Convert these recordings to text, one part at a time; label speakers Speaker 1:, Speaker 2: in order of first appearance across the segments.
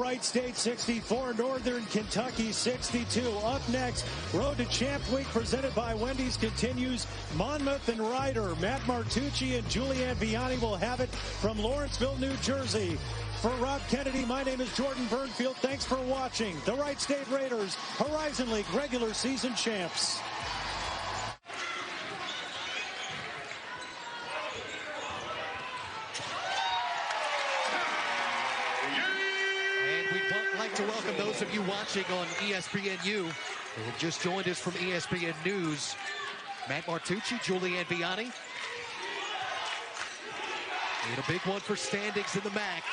Speaker 1: Wright State 64, Northern Kentucky 62. Up next, Road to Champ Week presented by Wendy's continues. Monmouth and Ryder, Matt Martucci and Julianne Vianney will have it from Lawrenceville, New Jersey. For Rob Kennedy, my name is Jordan Burnfield. Thanks for watching. The Wright State Raiders, Horizon League regular season champs.
Speaker 2: To welcome those of you watching on ESPNU who have just joined us from ESPN News. Matt Martucci, Julianne Vianney. Need a big one for standings in the MAC.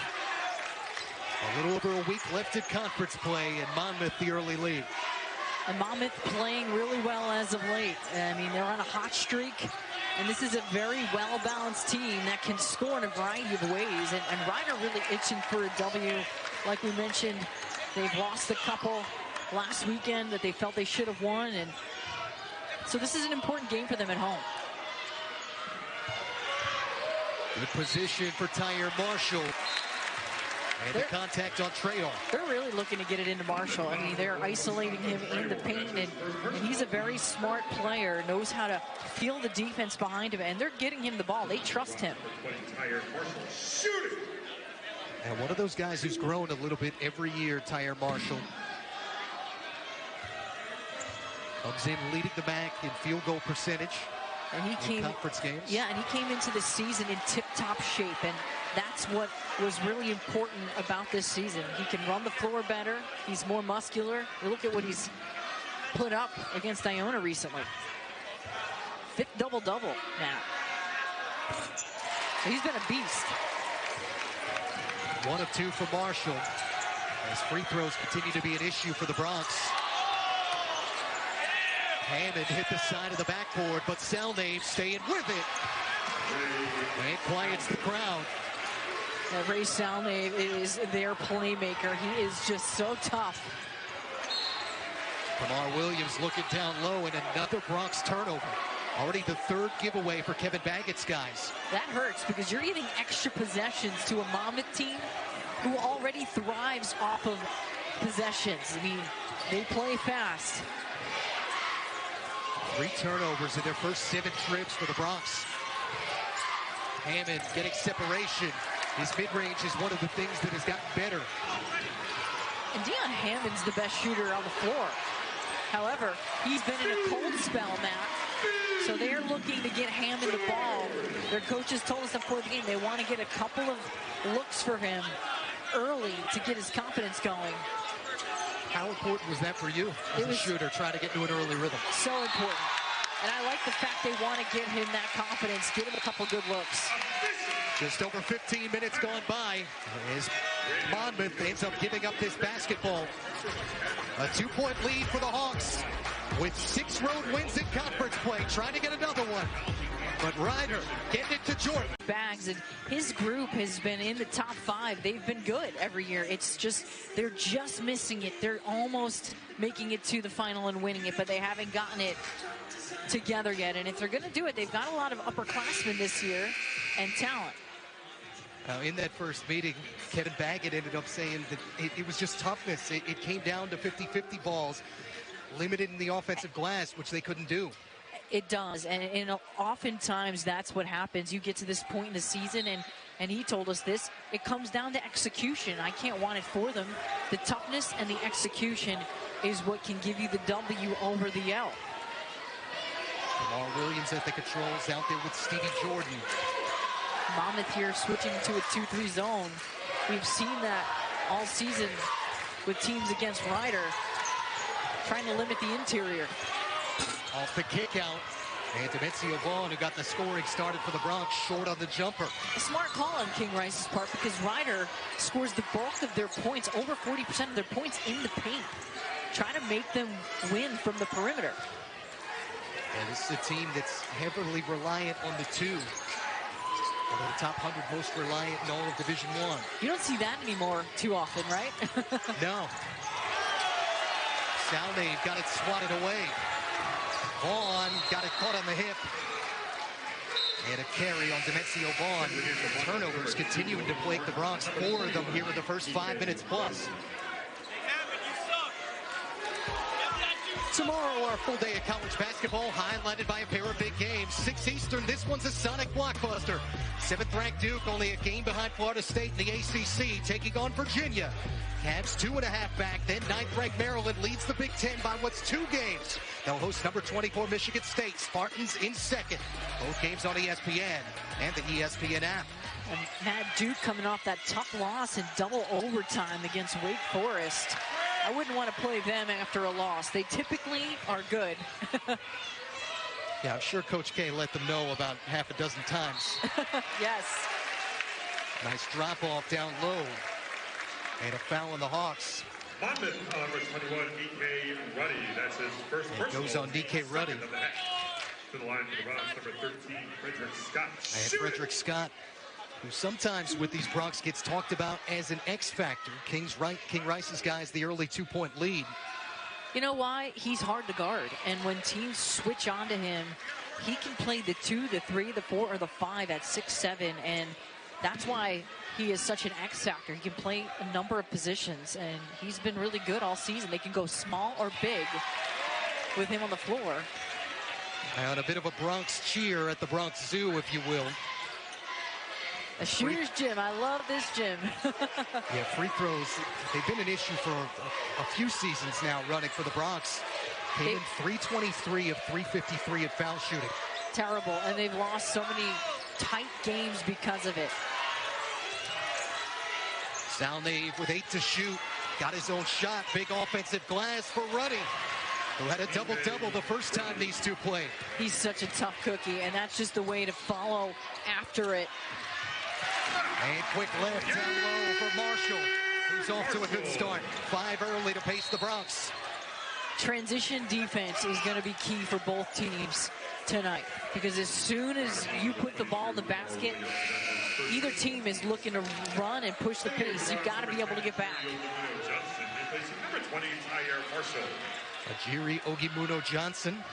Speaker 2: A little over a week left in conference play in Monmouth, the early lead.
Speaker 3: And Monmouth playing really well as of late. I mean, they're on a hot streak. And this is a very well-balanced team that can score in a variety of ways. And Ryder really itching for a W. Like we mentioned, they've lost a couple last weekend that they felt they should have won. And so this is an important game for them at home.
Speaker 2: Good position for Tyere Marshall. And the contact on Trail.
Speaker 3: They're really looking to get it into Marshall. I mean, they're isolating him in the paint, and he's a very smart player, knows how to feel the defense behind him, and they're getting him the ball. They trust him.
Speaker 2: And one of those guys who's grown a little bit every year, Tyere Marshall. Comes in leading the MAC in field goal percentage.
Speaker 3: And he came,
Speaker 2: conference games.
Speaker 3: Yeah, and he came into the season in tip-top shape, and that's what was really important about this season. He can run the floor better. He's more muscular. Look at what he's put up against Iona recently. 5th double-double now. So he's been a beast.
Speaker 2: 1 of 2 for Marshall, as free throws continue to be an issue for the Bronx. Hammond hit the side of the backboard, but Salname staying with it. And quiets the crowd.
Speaker 3: Ray Salname is their playmaker. He is just so tough.
Speaker 2: Kamar Williams looking down low, and another Bronx turnover. Already the 3rd giveaway for Kevin Baggett's guys.
Speaker 3: That hurts because you're giving extra possessions to a Monmouth team who already thrives off of possessions. I mean, they play fast.
Speaker 2: 3 turnovers in their first 7 trips for the Bronx. Hammond getting separation. His mid-range is one of the things that has gotten better.
Speaker 3: And Deion Hammond's the best shooter on the floor. However, he's been in a cold spell, Matt. So they're looking to get Hammond the ball. Their coaches told us before the game they want to get a couple of looks for him early to get his confidence going.
Speaker 2: How important was that for you as a shooter, trying to get into an early rhythm?
Speaker 3: So important. And I like the fact they want to get him that confidence, get him a couple good looks.
Speaker 2: Just over 15 minutes gone by as Monmouth ends up giving up this basketball. A 2-point lead for the Hawks with 6 road wins in conference play, trying to get another one. But Ryder getting it to Jordan.
Speaker 3: Bags, and his group has been in the top 5. They've been good every year. It's just, they're just missing it. They're almost making it to the final and winning it, but they haven't gotten it together yet. And if they're going to do it, they've got a lot of upperclassmen this year and talent.
Speaker 2: In that first meeting, Kevin Baggett ended up saying that it was just toughness. It came down to 50-50 balls, limited in the offensive glass, which they couldn't do.
Speaker 3: It does, and oftentimes that's what happens. You get to this point in the season, and he told us this, it comes down to execution. I can't want it for them. The toughness and the execution is what can give you the W over the L.
Speaker 2: Kamar Williams at the controls out there with Stevie Jordan.
Speaker 3: Monmouth here switching to a 2-3 zone. We've seen that all season with teams against Ryder, trying to limit the interior.
Speaker 2: Off the kick out, and Demencio Vaughn, who got the scoring started for the Bronx, short on the jumper.
Speaker 3: A smart call on King Rice's part because Ryder scores the bulk of their points, over 40% of their points in the paint. Trying to make them win from the perimeter.
Speaker 2: And this is a team that's heavily reliant on the 2. One of the top 100 most reliant in all of Division I.
Speaker 3: You don't see that anymore too often, right?
Speaker 2: No. Salname got it swatted away. Vaughn got it caught on the hip. And a carry on Demencio Vaughn. Turnovers continuing to plague the Bronx. 4 of them here in the first 5 minutes plus. Tomorrow, our full day of college basketball, highlighted by a pair of big games. 6 Eastern, this one's a Sonic blockbuster. 7th-ranked Duke, only a game behind Florida State in the ACC, taking on Virginia. Cavs 2.5 back, then 9th-ranked Maryland leads the Big Ten by what's 2 games. They'll host number 24 Michigan State, Spartans in second. Both games on ESPN and the ESPN app.
Speaker 3: And Mad Duke coming off that tough loss in double overtime against Wake Forest. I wouldn't want to play them after a loss. They typically are good.
Speaker 2: Yeah, I'm sure Coach K let them know about half a dozen times.
Speaker 3: Yes.
Speaker 2: Nice drop off down low. And a foul on the Hawks.
Speaker 4: Monmouth, number 21, D.K. Ruddy. That's his first personal.
Speaker 2: Goes on D.K. Ruddy.
Speaker 4: To the line for the Bronx, number 13, Frederick Scott.
Speaker 2: And Frederick Scott, who sometimes with these Bronx gets talked about as an X factor. King Rice's guys the early 2-point lead.
Speaker 3: You know why? He's hard to guard. And when teams switch onto him, he can play the 2, the 3, the 4, or the 5 at 6'7", and that's why he is such an X factor. He can play a number of positions, and he's been really good all season. They can go small or big with him on the floor.
Speaker 2: And a bit of a Bronx cheer at the Bronx Zoo, if you will.
Speaker 3: A shooter's gym. I love this gym.
Speaker 2: Yeah, free throws, they've been an issue for a few seasons now running for the Bronx. Came in 323 of 353 at foul shooting.
Speaker 3: Terrible, and they've lost so many tight games because of it.
Speaker 2: Salnave with 8 to shoot. Got his own shot. Big offensive glass for Ruddy, who had a double-double the first time these two played.
Speaker 3: He's such a tough cookie, and that's just the way to follow after it.
Speaker 2: And quick left down low for Marshall, who's off to a good start. 5 early to pace the Bronx.
Speaker 3: Transition defense is going to be key for both teams tonight, because as soon as you put the ball in the basket, either team is looking to run and push the pace. You've got to be able to get back.
Speaker 4: Number 20, Tyere Marshall.
Speaker 2: Ajiri Ogimuno Johnson,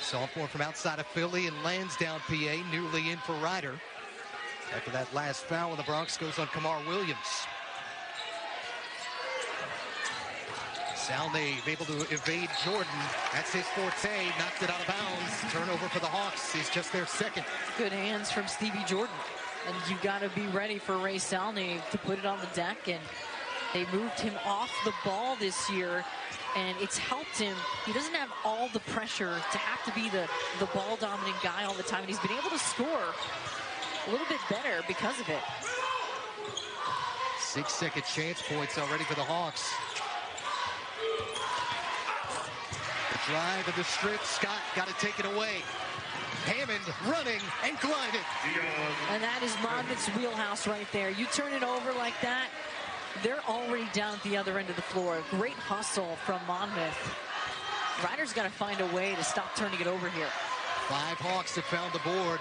Speaker 2: sophomore from outside of Philly and Lansdowne, PA, newly in for Ryder. After that last foul, the Bronx goes on Kamar Williams. Salnave able to evade Jordan. That's his forte. Knocked it out of bounds. Turnover for the Hawks. He's just their second.
Speaker 3: Good hands from Stevie Jordan. And you got to be ready for Ray Salnave to put it on the deck. And they moved him off the ball this year, and it's helped him. He doesn't have all the pressure to have to be the ball-dominant guy all the time, and he's been able to score a little bit better because of it.
Speaker 2: 6-second chance points already for the Hawks. The drive of the strip. Scott got to take it away. Hammond running and glided.
Speaker 3: And that is Monmouth's wheelhouse right there. You turn it over like that, they're already down at the other end of the floor. Great hustle from Monmouth. Ryder's got to find a way to stop turning it over here.
Speaker 2: 5 Hawks have found the board.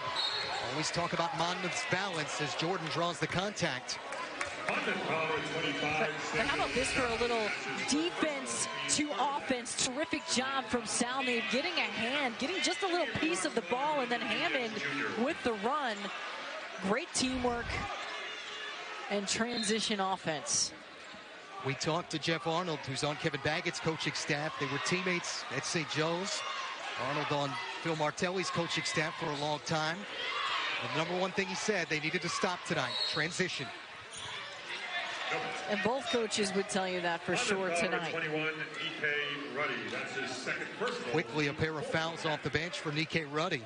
Speaker 2: Always talk about Monmouth's balance as Jordan draws the contact.
Speaker 3: But how about this for a little defense to offense? Terrific job from Salnave, getting a hand, getting just a little piece of the ball, and then Hammond with the run. Great teamwork and transition offense.
Speaker 2: We talked to Jeff Arnold, who's on Kevin Baggett's coaching staff. They were teammates at St. Joe's. Arnold on Phil Martelli's coaching staff for a long time. The number one thing he said, they needed to stop tonight, transition.
Speaker 3: And both coaches would tell you that for sure tonight.
Speaker 4: 21, E.K. Ruddy. That's his second personal.
Speaker 2: Quickly, a pair of fouls off the bench for E.K. Ruddy.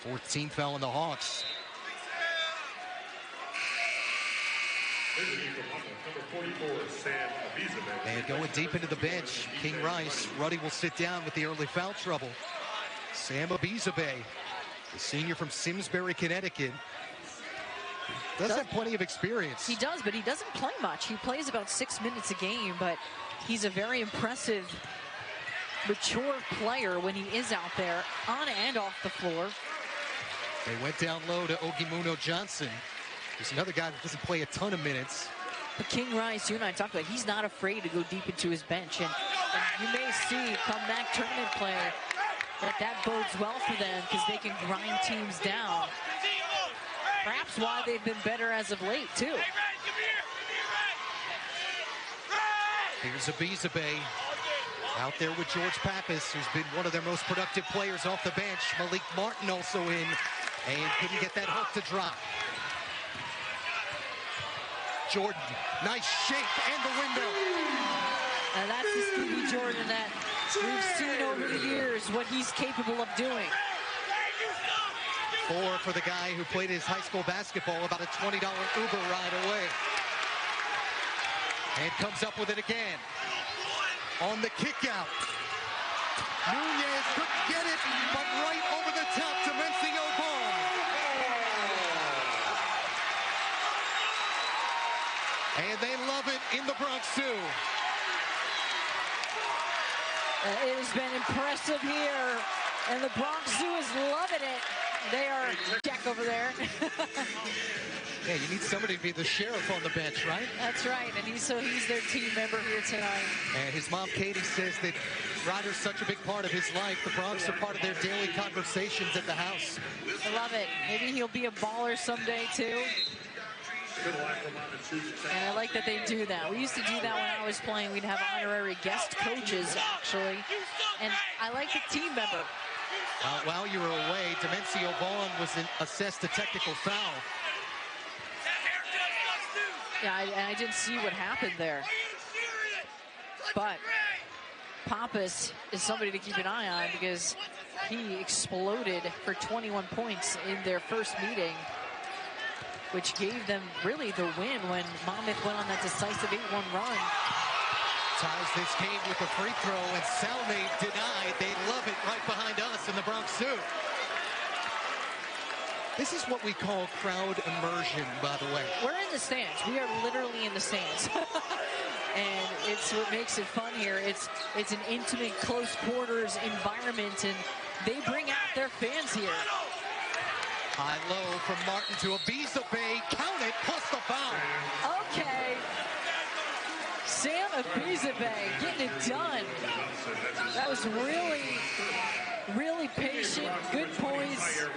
Speaker 2: 14 foul on the Hawks.
Speaker 4: Number 44, Sam Abizabe.
Speaker 2: And going deep into the bench, King Rice. Ruddy will sit down with the early foul trouble. Sam Abizabe, the senior from Simsbury, Connecticut. Does have plenty of experience.
Speaker 3: He does, but he doesn't play much. He plays about 6 minutes a game, but he's a very impressive, mature player when he is out there, on and off the floor.
Speaker 2: They went down low to Ogimuno Johnson. There's another guy that doesn't play a ton of minutes.
Speaker 3: But King Rice, you and I talked about, he's not afraid to go deep into his bench. And you may see comeback tournament play that bodes well for them because they can grind teams down. Perhaps why they've been better as of late, too.
Speaker 2: Here's Abizabe out there with George Pappas, who's been one of their most productive players off the bench. Malik Martin also in, and couldn't get that hook to drop. Jordan, nice shape and the window.
Speaker 3: And that's the Stevie Jordan that we've seen over the years, what he's capable of doing.
Speaker 2: 4 for the guy who played his high school basketball, about a $20 Uber ride away. And comes up with it again. On the kick out. Nunez couldn't get it, but right over the top to Mencio Vaughn. And they love it in the Bronx Zoo.
Speaker 3: It has been impressive here, and the Bronx Zoo is loving it. They are Jack over there.
Speaker 2: Yeah, you need somebody to be the sheriff on the bench, right?
Speaker 3: That's right, and he's their team member here tonight.
Speaker 2: And his mom, Katie, says that Ryder's such a big part of his life. The Bronx are part of their daily conversations at the house.
Speaker 3: I love it. Maybe he'll be a baller someday, too. And I like that they do that. We used to do that when I was playing. We'd have honorary guest coaches, actually. And I like the team member.
Speaker 2: While you were away, Mencio Vaughn was assessed a technical foul.
Speaker 3: Yeah, I didn't see what happened there. But Pappas is somebody to keep an eye on because he exploded for 21 points in their first meeting, which gave them really the win when Monmouth went on that decisive 8-1 run.
Speaker 2: Ties this game with a free throw, and Salme denied. They love it right behind us in the Bronx Zoo. This is what we call crowd immersion, by the way.
Speaker 3: We're in the stands. We are literally in the stands. And it's what makes it fun here. It's an intimate, close quarters environment, and they bring out their fans here.
Speaker 2: High low from Martin to Abizabe. Count it, plus the foul.
Speaker 3: Okay. Sam Abizabe getting it done. That was really, really patient, good poise.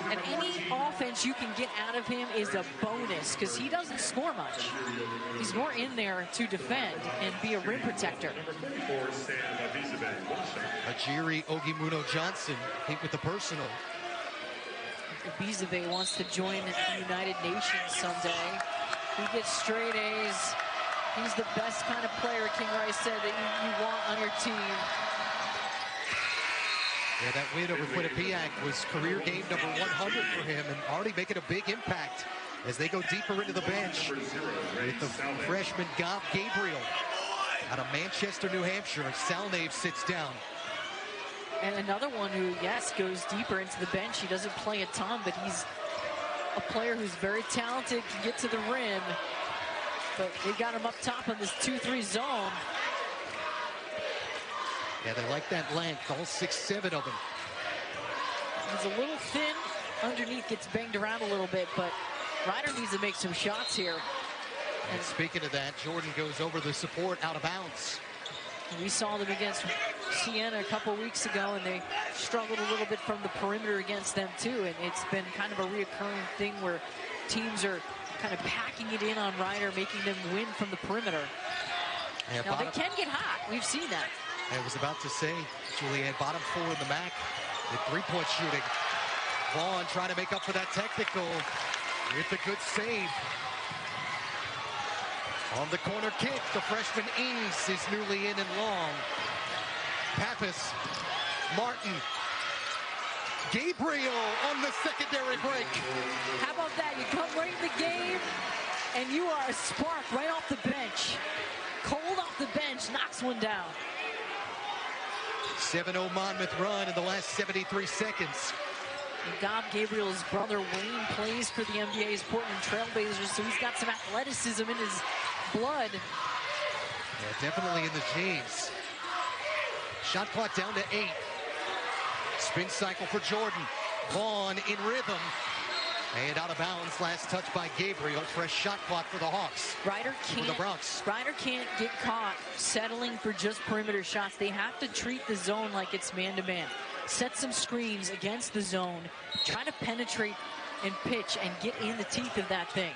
Speaker 3: And any offense you can get out of him is a bonus because he doesn't score much. He's more in there to defend and be a rim protector.
Speaker 2: Ajiri Ogimuno Johnson hit with the personal.
Speaker 3: Abizabe wants to join the United Nations someday. He gets straight A's. He's the best kind of player, King Rice said, that you want on your team.
Speaker 2: Yeah, that win over Quinnipiac was career game number 100 for him and already making a big impact as they go deeper into the bench with the freshman Gob Gabriel out of Manchester, New Hampshire. Salnave sits down.
Speaker 3: And another one who, yes, goes deeper into the bench. He doesn't play a ton, but he's a player who's very talented, can get to the rim. But they got him up top in this 2-3 zone.
Speaker 2: Yeah, they like that length, all 6'7" of them.
Speaker 3: He's a little thin underneath, gets banged around a little bit, but Ryder needs to make some shots here.
Speaker 2: And speaking of that, Jordan goes over the support out of bounds.
Speaker 3: We saw them against Siena a couple weeks ago, and they struggled a little bit from the perimeter against them too. And it's been kind of a reoccurring thing where teams are kind of packing it in on Ryder, making them win from the perimeter.
Speaker 2: Yeah,
Speaker 3: now, they can get hot. We've seen that.
Speaker 2: I was about to say, Julianne, bottom 4 in the MAC with three-point shooting. Vaughn trying to make up for that technical with a good save. On the corner kick, the freshman Ings is newly in and long. Pappas, Martin, Gabriel on the secondary break.
Speaker 3: How about that? You come right in the game, and you are a spark right off the bench. Cold off the bench, knocks one down.
Speaker 2: 7-0 Monmouth run in the last 73 seconds.
Speaker 3: And Gob Gabriel's brother Wayne plays for the NBA's Portland Trailblazers, so he's got some athleticism in his blood.
Speaker 2: Yeah, definitely in the genes. Shot clock down to 8. Spin cycle for Jordan. Vaughn in rhythm. And out of bounds, last touch by Gabriel. Fresh shot clock for the Hawks.
Speaker 3: Ryder can't get caught settling for just perimeter shots. They have to treat the zone like it's man-to-man. Set some screens against the zone. Try to penetrate and pitch and get in the teeth of that thing.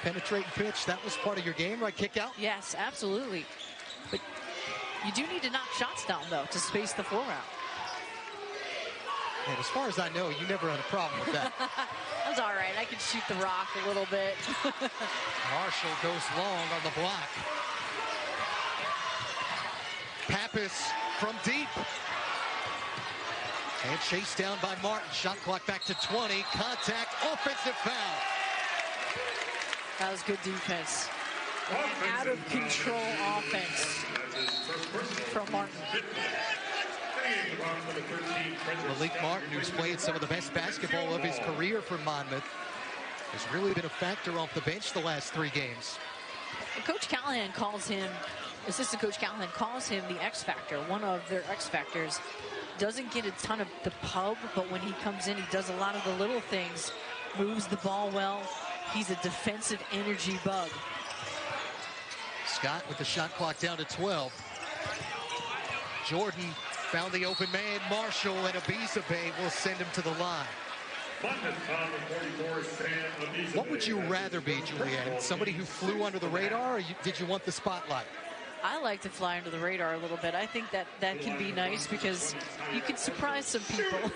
Speaker 2: Penetrate and pitch, that was part of your game, right? Kick out?
Speaker 3: Yes, absolutely. But you do need to knock shots down, though, to space the floor out.
Speaker 2: And as far as I know, you never had a problem with that.
Speaker 3: That's all right. I can shoot the rock a little bit.
Speaker 2: Marshall goes long on the block. Pappas from deep. And chased down by Martin. Shot clock back to 20. Contact, offensive foul.
Speaker 3: That was good defense. An out of control offense from Martin.
Speaker 2: Malik Martin, who's played some of the best basketball of his career for Monmouth, has really been a factor off the bench the last 3 games.
Speaker 3: And Coach Callahan calls him, assistant coach Callahan calls him the X factor, one of their X factors. Doesn't get a ton of the pub, but when he comes in, he does a lot of the little things, moves the ball well. He's a defensive energy bug.
Speaker 2: Scott with the shot clock down to 12. Jordan found the open man. Marshall and Abizabe will send him to the line. What would you rather be, Julianne? Somebody who flew under the radar, or did you want the spotlight?
Speaker 3: I like to fly under the radar a little bit. I think that can be nice because you can surprise some people.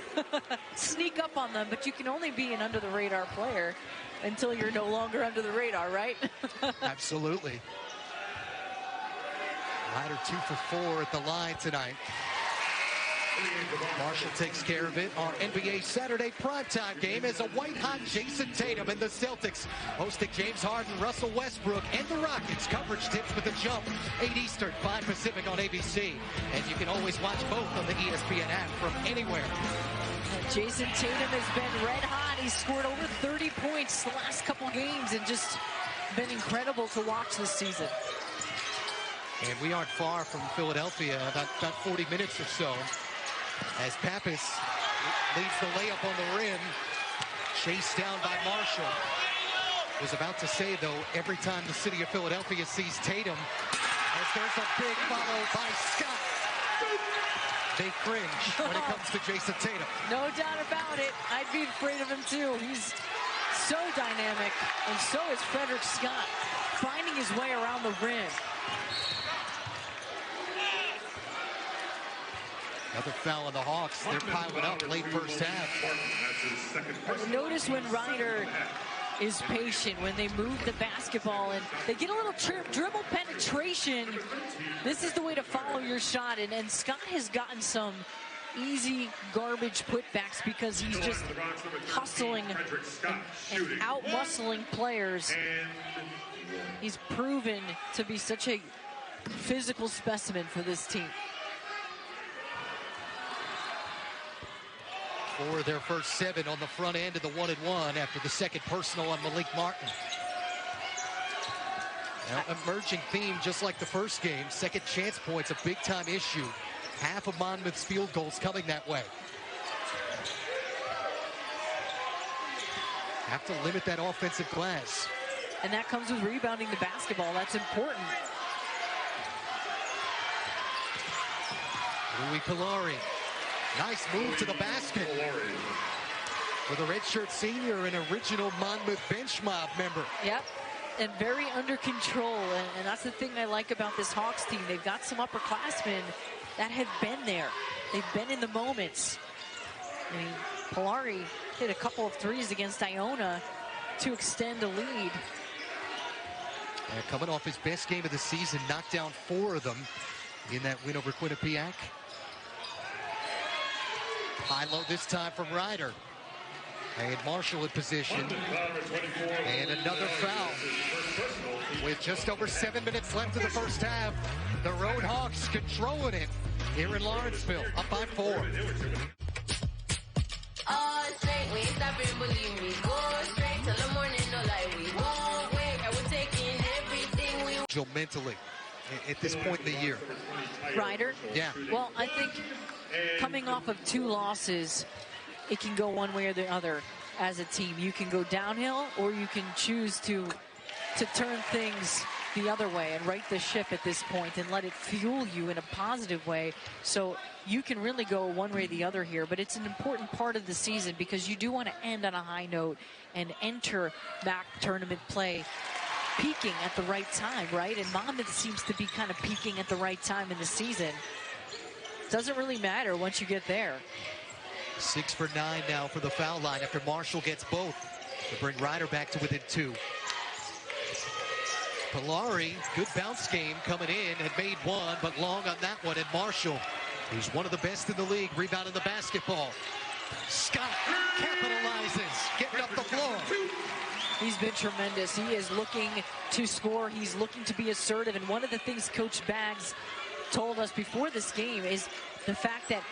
Speaker 3: Sneak up on them, but you can only be an under the radar player until you're no longer under the radar, right?
Speaker 2: Absolutely. Ryder 2 for 4 at the line tonight. Marshall takes care of it. Our NBA Saturday primetime game is a white-hot Jason Tatum and the Celtics hosting James Harden, Russell Westbrook, and the Rockets. Coverage tips with a jump. 8 Eastern, 5 Pacific on ABC. And you can always watch both on the ESPN app from anywhere.
Speaker 3: Jason Tatum has been red hot. He's scored over 30 points the last couple games and just been incredible to watch this season.
Speaker 2: And we aren't far from Philadelphia, about 40 minutes or so. As Pappas leads the layup on the rim, chased down by Marshall. Was about to say, though, every time the city of Philadelphia sees Tatum, as there's a big follow by Scott, they cringe when it comes to Jason Tatum.
Speaker 3: No doubt about it. I'd be afraid of him, too. He's so dynamic, and so is Frederick Scott, finding his way around the rim.
Speaker 2: Another foul on the Hawks. They're piling up late first half.
Speaker 3: Notice when Ryder is patient, when they move the basketball and they get a little dribble penetration. This is the way to follow your shot. And Scott has gotten some easy garbage putbacks because he's just hustling and out-muscling players. He's proven to be such a physical specimen for this team.
Speaker 2: For their first 7 on the front end of the 1-and-1 after the second personal on Malik Martin. Now, emerging theme, just like the first game, second chance points, a big-time issue. Half of Monmouth's field goals coming that way. Have to limit that offensive glass.
Speaker 3: And that comes with rebounding the basketball. That's important.
Speaker 2: Louis Pilari. Nice move to the basket. For the redshirt senior, an original Monmouth bench mob member.
Speaker 3: Yep, and very under control. And that's the thing I like about this Hawks team. They've got some upperclassmen that have been there. They've been in the moments. I mean, Pilari hit a couple of threes against Iona to extend a lead.
Speaker 2: And coming off his best game of the season, knocked down 4 of them in that win over Quinnipiac. High-low this time from Ryder. And Marshall in position. And another foul. With just over 7 minutes left in the first half, the Road Hawks controlling it here in Lawrenceville, up by 4.
Speaker 5: All straight, we ain't stopping, believe me. Go straight till the morning, no lie, we won't wait. And we're taking everything we...
Speaker 2: Mentally, at this point in the year.
Speaker 3: Ryder?
Speaker 2: Yeah.
Speaker 3: Well, I think coming off of 2 losses, it can go one way or the other. as a team. You can go downhill, or you can choose to turn things the other way and right the ship at this point and let it fuel you in a positive way. So you can really go one way or the other here, but it's an important part of the season because you do want to end on a high note and enter MAC tournament play peaking at the right time, right? And Monmouth seems to be kind of peaking at the right time in the season. Doesn't really matter once you get there.
Speaker 2: 6 for 9 now for the foul line after Marshall gets both to bring Ryder back to within 2. Polari, good bounce game coming in, had made one, but long on that one. And Marshall, who's one of the best in the league, rebounding the basketball. Scott capitalizes, getting up the floor.
Speaker 3: He's been tremendous. He is looking to score. He's looking to be assertive. And one of the things Coach Baggs told us before this game is the fact that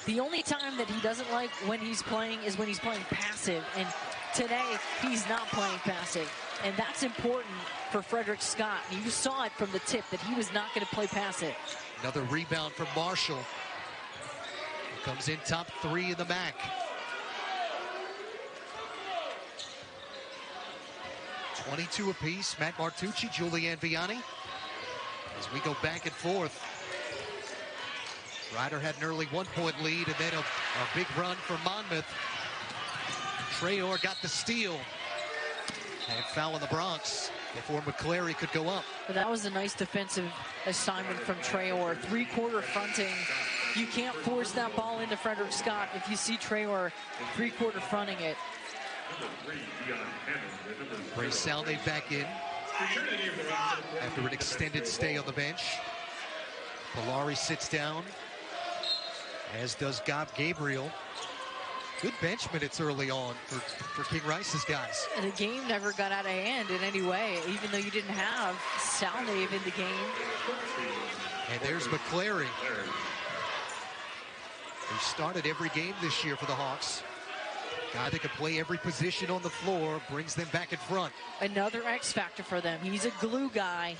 Speaker 3: the only time that he doesn't like when he's playing is when he's playing passive. And today, he's not playing passive. And that's important for Frederick Scott. You saw it from the tip that he was not going to play passive.
Speaker 2: Another rebound from Marshall. Comes in top 3 in the MAC. 22 apiece. Matt Martucci, Julian Vianney. As we go back and forth. Ryder had an early 1-point lead and then a big run for Monmouth. Traore got the steal. And foul in the Bronx before McClary could go up.
Speaker 3: But that was a nice defensive assignment from Traore. 3-quarter fronting. You can't force that ball into Frederick Scott if you see Traore 3-quarter fronting it.
Speaker 2: Ray Salve back in after an extended stay on the bench. Polari sits down, as does Gabriel. Good bench minutes early on for King Rice's guys.
Speaker 3: And the game never got out of hand in any way, even though you didn't have Salve in the game.
Speaker 2: And there's McClary, who started every game this year for the Hawks. Guy that can play every position on the floor, brings them back in front.
Speaker 3: Another X factor for them. He's a glue guy.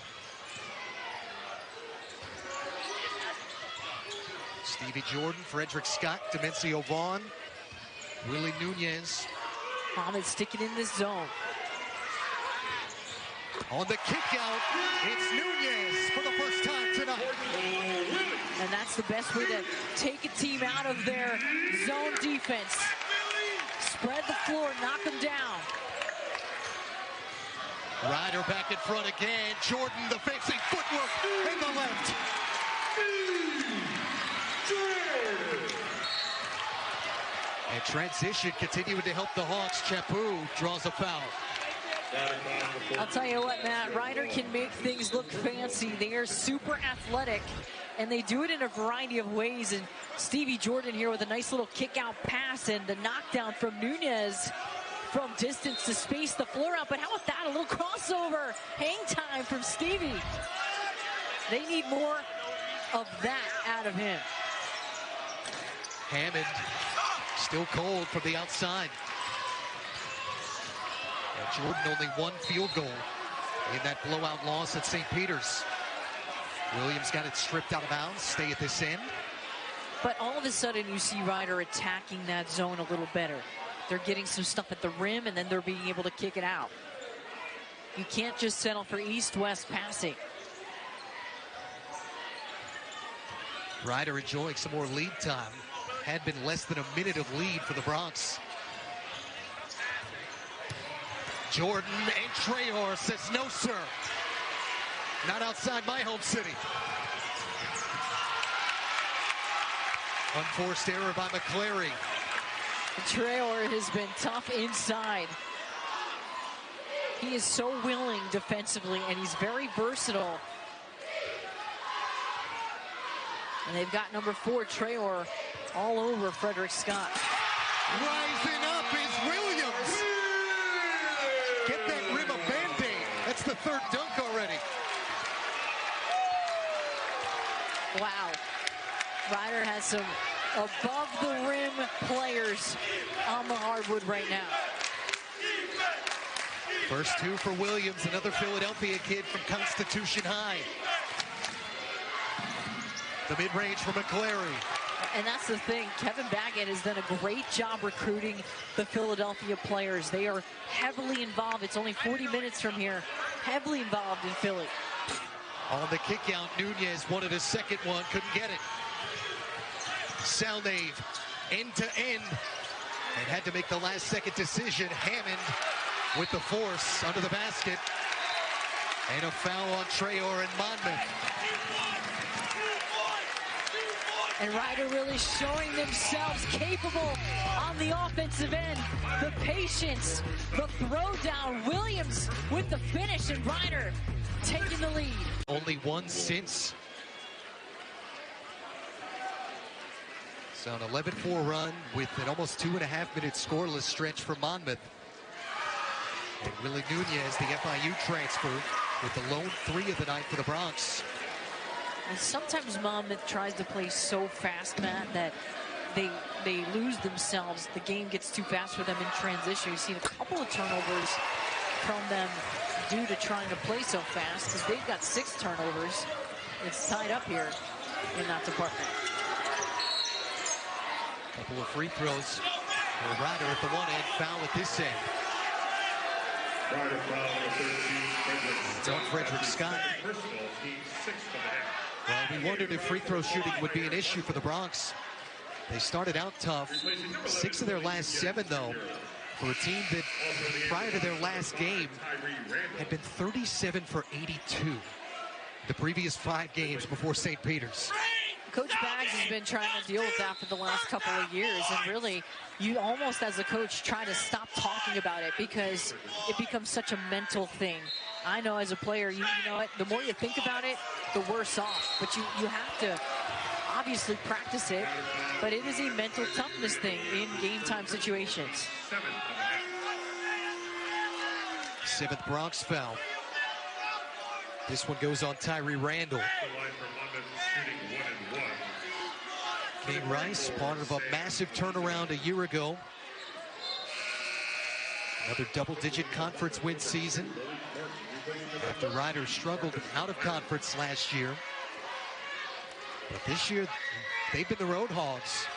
Speaker 2: Stevie Jordan, Frederick Scott, Demencio Vaughn, Willie Nunez.
Speaker 3: Monmouth sticking in this zone.
Speaker 2: On the kick out, it's Nunez for the first time tonight.
Speaker 3: And that's the best way to take a team out of their zone defense. Spread the floor, knock them down.
Speaker 2: Ryder back in front again. Jordan, the fencing footwork in the left. And transition continuing to help the Hawks. Chapu draws a foul.
Speaker 3: I'll tell you what, Matt, Ryder can make things look fancy. They are super athletic, and they do it in a variety of ways. And Stevie Jordan here with a nice little kick-out pass and the knockdown from Nunez from distance to space the floor out. But how about that? A little crossover. Hang time from Stevie. They need more of that out of him.
Speaker 2: Hammond still cold from the outside. And Jordan only 1 field goal in that blowout loss at St. Peter's. Williams got it stripped out of bounds. Stay at this end.
Speaker 3: But all of a sudden you see Ryder attacking that zone a little better. They're getting some stuff at the rim, and then they're being able to kick it out. You can't just settle for east-west passing.
Speaker 2: Ryder enjoying some more lead time. Had been less than a minute of lead for the Bronx. Jordan and Traore says, no, sir. Not outside my home city. Unforced error by McClary.
Speaker 3: Traore has been tough inside. He is so willing defensively, and he's very versatile. And they've got number 4, Traore, all over Frederick Scott.
Speaker 2: Rising up is Williams. Get that rim a Band-Aid. That's the 3rd dunk already.
Speaker 3: Wow. Ryder has some above-the-rim players on the hardwood right now.
Speaker 2: First 2 for Williams, another Philadelphia kid from Constitution High. The mid-range for McClary.
Speaker 3: And that's the thing. Kevin Baggett has done a great job recruiting the Philadelphia players. They are heavily involved. It's only 40 minutes from here. Heavily involved in Philly.
Speaker 2: On the kick out, Nunez wanted a second one, couldn't get it. Salnave, end to end, and had to make the last second decision. Hammond with the force under the basket. And a foul on Tyere and Monmouth.
Speaker 3: And Ryder really showing themselves capable on the offensive end. The patience, the throwdown. Williams with the finish, and Ryder taking the lead.
Speaker 2: Only one since. So an 11-4 run with an almost 2.5-minute scoreless stretch for Monmouth. And Willie Nunez, the FIU transfer, with the lone 3 of the night for the Bronx.
Speaker 3: And sometimes Monmouth tries to play so fast, Matt, that they lose themselves. The game gets too fast for them in transition. You've seen a couple of turnovers from them due to trying to play so fast, because they've got 6 turnovers. It's tied up here in that department.
Speaker 2: Couple of free throws for Ryder at the one end, foul at this end.
Speaker 4: Ryder foul number 13,
Speaker 2: It's on Frederick Scott.
Speaker 4: personal, team 6 for the half.
Speaker 2: Well, we wondered if free throw shooting would be an issue for the Bronx. They started out tough. 6 of their last 7, though, for a team that prior to their last game had been 37 for 82 the previous 5 games before St. Peter's.
Speaker 3: Coach Baggs has been trying to deal with that for the last couple of years, and really, you almost as a coach try to stop talking about it because it becomes such a mental thing. I know as a player, you know what, the more you think about it, the worse off. But you have to obviously practice it, but it is a mental toughness thing in game time situations.
Speaker 2: 7th Bronx foul. This one goes on Tyere Randall. King Rice, part of a massive turnaround a year ago. Another double-digit conference win season after Ryder struggled out of conference last year. But this year, they've been the road hogs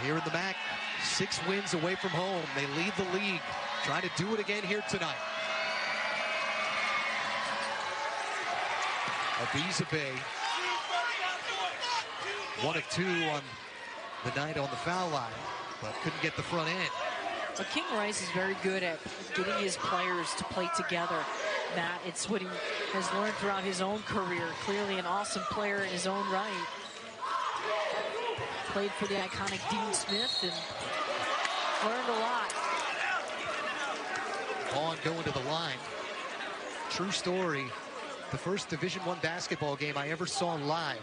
Speaker 2: here in the MAC. 6 wins away from home. They lead the league. Trying to do it again here tonight. Abizabe, 1 of 2 on the night on the foul line, but couldn't get the front end.
Speaker 3: But King Rice is very good at getting his players to play together. Matt, it's what he has learned throughout his own career. Clearly an awesome player in his own right. Played for the iconic Dean Smith and learned a lot.
Speaker 2: Vaughn going to the line. True story. The first Division I basketball game I ever saw live.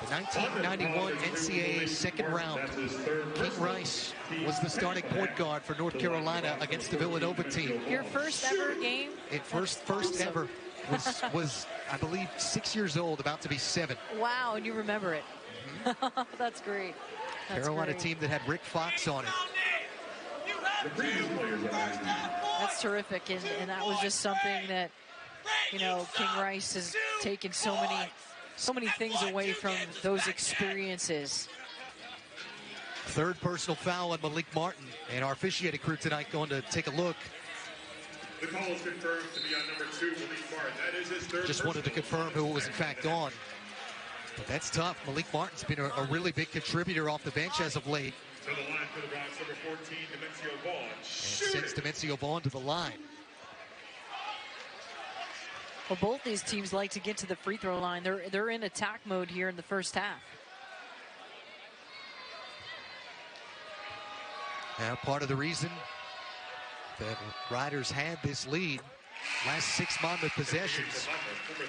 Speaker 2: The 1991 NCAA second round. King Rice was the starting point guard for North Carolina against the Villanova team.
Speaker 3: Your first ever game?
Speaker 2: First ever. Was I believe 6 years old, about to be 7.
Speaker 3: Wow, and you remember it. Mm-hmm. That's great. That's
Speaker 2: Carolina
Speaker 3: great.
Speaker 2: team that had Rick Fox on it.
Speaker 3: That's terrific, and that was just something that, you know, King Rice has taken so many things away from those experiences.
Speaker 2: 3rd personal foul on Malik Martin, and our officiating crew tonight going to take a look.
Speaker 4: The call is confirmed to be on number 2, Malik Martin. That is his 3rd.
Speaker 2: Just wanted to confirm who it was in fact on. But that's tough. Malik Martin's been a really big contributor off the bench as of late.
Speaker 4: To the line for the Bronx, number 14, Dimencio Vaughn.
Speaker 2: And sends Dimencio Vaughn to the line.
Speaker 3: Well, both these teams like to get to the free throw line. They're in attack mode here in the first half.
Speaker 2: Now, part of the reason that Riders had this lead, last 6 Monmouth possessions,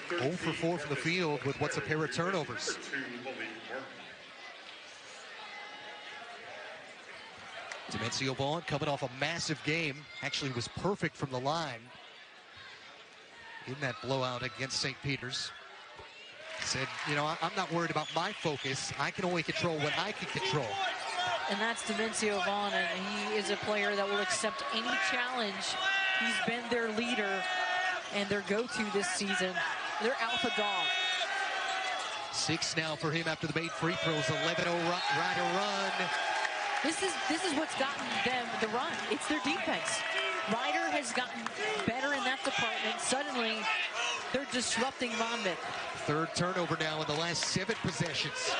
Speaker 2: 0 for 4 from the field with what's a pair of turnovers. Dimencio Vaughn coming off a massive game, actually was perfect from the line in that blowout against St. Peter's. Said, you know, I'm not worried about my focus. I can only control what I can control.
Speaker 3: And that's Dimencio Vaughn, and he is a player that will accept any challenge. He's been their leader and their go-to this season. Their alpha dog.
Speaker 2: 6 now for him after the made free throws. 11-0 Rider run.
Speaker 3: This is what's gotten them the run. It's their defense. Rider has gotten better in that department. Suddenly, they're disrupting Monmouth.
Speaker 2: 3rd turnover now in the last 7 possessions.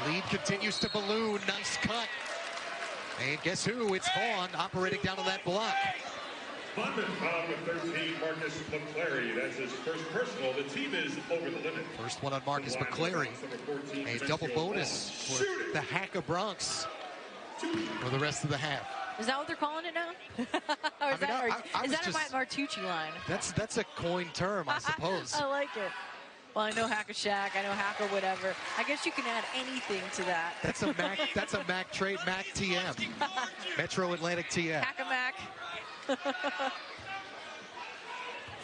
Speaker 2: Lead continues to balloon. Nice cut. And guess who? It's Vaughn operating down on that block.
Speaker 4: Monmouth foul with 13, Marcus McClary. That's his first personal. The team is over the limit.
Speaker 2: First one on Marcus McClary. A double bonus for the Hacker Bronx for the rest of the half.
Speaker 3: Is that what they're calling it now? Or is that a Martucci line?
Speaker 2: That's a coined term, I suppose.
Speaker 3: I like it. Well, I know Hack a Shack, I know Hack or whatever. I guess you can add anything to that.
Speaker 2: That's a Mac trade, Mac TM. Metro Atlantic TM.
Speaker 3: Hack a Mac.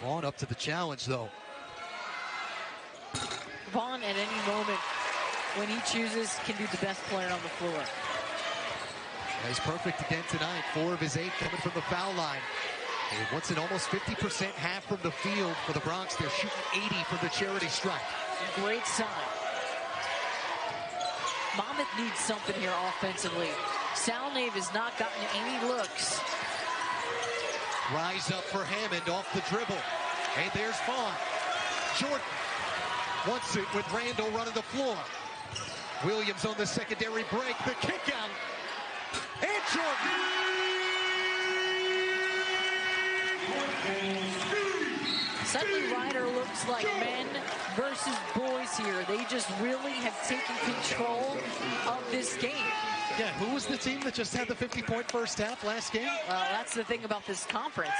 Speaker 2: Vaughn up to the challenge, though.
Speaker 3: Vaughn, at any moment, when he chooses, can be the best player on the floor.
Speaker 2: Yeah, he's perfect again tonight. 4 of his 8 coming from the foul line. And what's an almost 50% half from the field for the Bronx. They're shooting 80 from the charity stripe.
Speaker 3: Great sign. Monmouth needs something here offensively. Salnave has not gotten any looks.
Speaker 2: Rise up for Hammond off the dribble. And there's Vaughn. Jordan wants it with Randall running the floor. Williams on the secondary break. The kick out. And Jordan.
Speaker 3: Suddenly Rider looks like men versus boys here. They just really have taken control of this game.
Speaker 2: Yeah, who was the team that just had the 50-point first half last game?
Speaker 3: Well, that's the thing about this conference.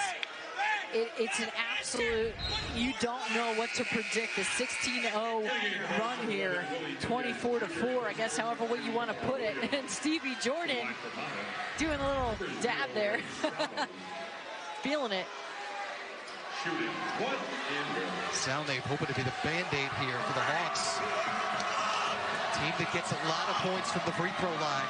Speaker 3: It's an absolute, you don't know what to predict. A 16-0 run here, 24-4, I guess, however way you want to put it. And Stevie Jordan doing a little dab there. Feeling it.
Speaker 2: Salnave hoping to be the Band-Aid here for the Hawks. Team that gets a lot of points from the free throw line.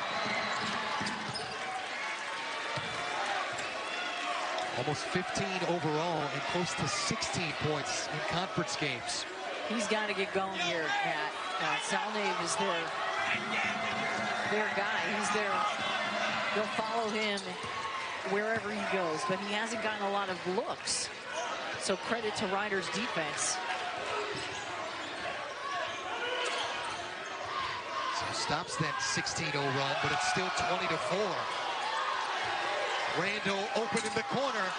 Speaker 2: Almost 15 overall and close to 16 points in conference games.
Speaker 3: He's got to get going here, Pat. Salnave is their guy. He's there. They'll follow him wherever he goes, but he hasn't gotten a lot of looks. So credit to Rider's defense.
Speaker 2: So stops that 16-0 run, but it's still 20-4. Randall open in the corner.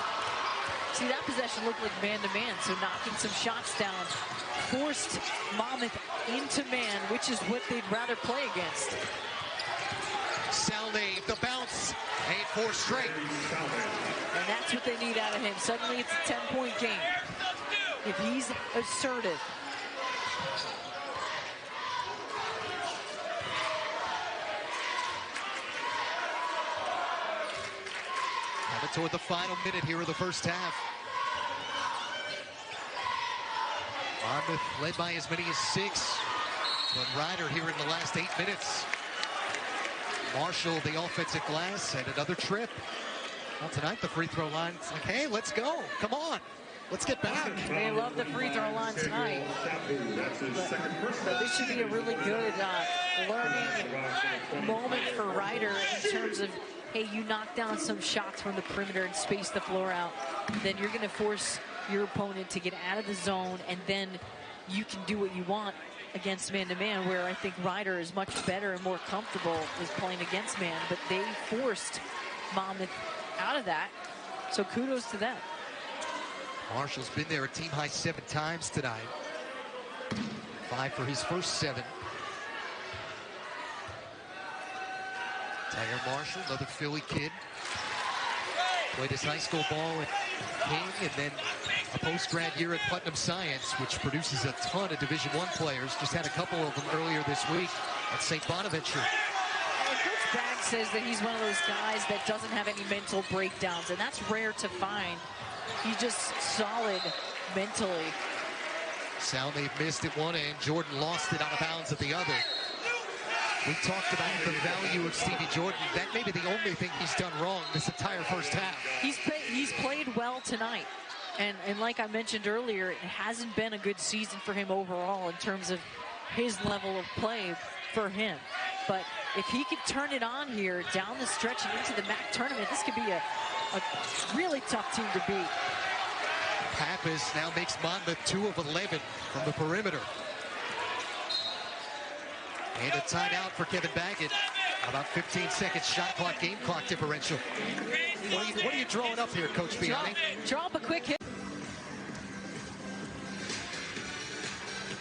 Speaker 3: See, that possession looked like man-to-man, so knocking some shots down forced Monmouth into man, which is what they'd rather play against.
Speaker 2: Salnave, the bounce, and 4 straight.
Speaker 3: And that's what they need out of him. Suddenly it's a 10-point game. If he's assertive.
Speaker 2: Coming toward the final minute here of the first half. Monmouth led by as many as 6. But Rider here in the last 8 minutes. Marshall, the offensive glass, and another trip. Well, tonight the free throw line's like, hey, let's go. Come on. Let's get back.
Speaker 3: They love the free throw line tonight. But this should be a really good learning moment for Rider in terms of, hey, you knock down some shots from the perimeter and space the floor out. Then you're going to force your opponent to get out of the zone, and then you can do what you want against man-to-man, where I think Rider is much better and more comfortable with playing against man. But they forced Monmouth out of that, so kudos to them.
Speaker 2: Marshall's been there a team-high 7 times tonight. 5 for his first 7. Tyere Marshall, another Philly kid. Played his high school ball at King and then a post-grad year at Putnam Science, which produces a ton of Division I players. Just had a couple of them earlier this week at St. Bonaventure.
Speaker 3: And Coach Bragg says that he's one of those guys that doesn't have any mental breakdowns, and that's rare to find. He's just solid mentally.
Speaker 2: Salnave missed at one end. Jordan lost it out of bounds at the other. We talked about the value of Stevie Jordan. That may be the only thing he's done wrong this entire first half.
Speaker 3: He's played well tonight. And like I mentioned earlier, it hasn't been a good season for him overall in terms of his level of play for him. But if he could turn it on here down the stretch and into the MAC tournament, this could be a really tough team to beat.
Speaker 2: Pappas now makes Monmouth 2 of 11 from the perimeter. And a timeout for Kevin Baggett. About 15 seconds shot clock, game clock differential. What are you drawing up here, Coach Biani?
Speaker 3: Draw up a quick hit.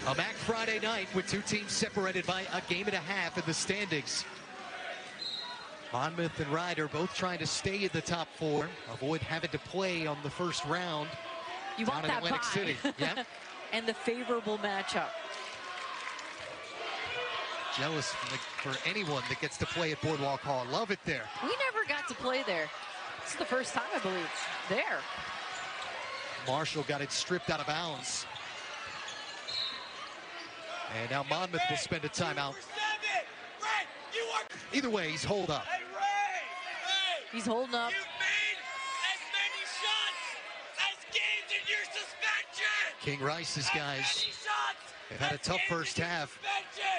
Speaker 2: A MAC Friday night with two teams separated by a game and a half in the standings. Monmouth and Ryder both trying to stay in the top 4, avoid having to play on the first round.
Speaker 3: You want that
Speaker 2: Atlantic City. Yeah.
Speaker 3: And the favorable matchup.
Speaker 2: Jealous for anyone that gets to play at Boardwalk Hall. Love it there.
Speaker 3: We never got to play there. This is the first time, I believe, there.
Speaker 2: Marshall got it stripped out of bounds. And now Monmouth will spend a timeout. Either way, he's holed up.
Speaker 3: He's holding up.
Speaker 6: You've made as many shots as games in your suspension.
Speaker 2: King Rice's guys have had a tough first half,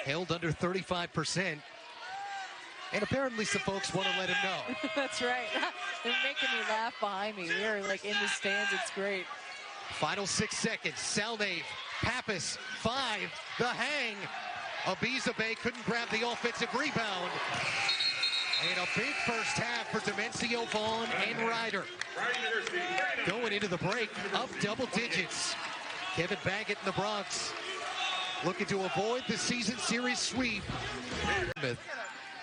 Speaker 2: held under 35%. And apparently some folks want to let him know.
Speaker 3: That's right. They're making me laugh behind me. We're like in the stands. It's great.
Speaker 2: Final 6 seconds. Salnave, Pappas, 5, the hang. Abizabe couldn't grab the offensive rebound. And a big first half for Demencio, Vaughn, and Ryder. Going into the break, up double digits. Kevin Baggett in the Bronx looking to avoid the season series sweep.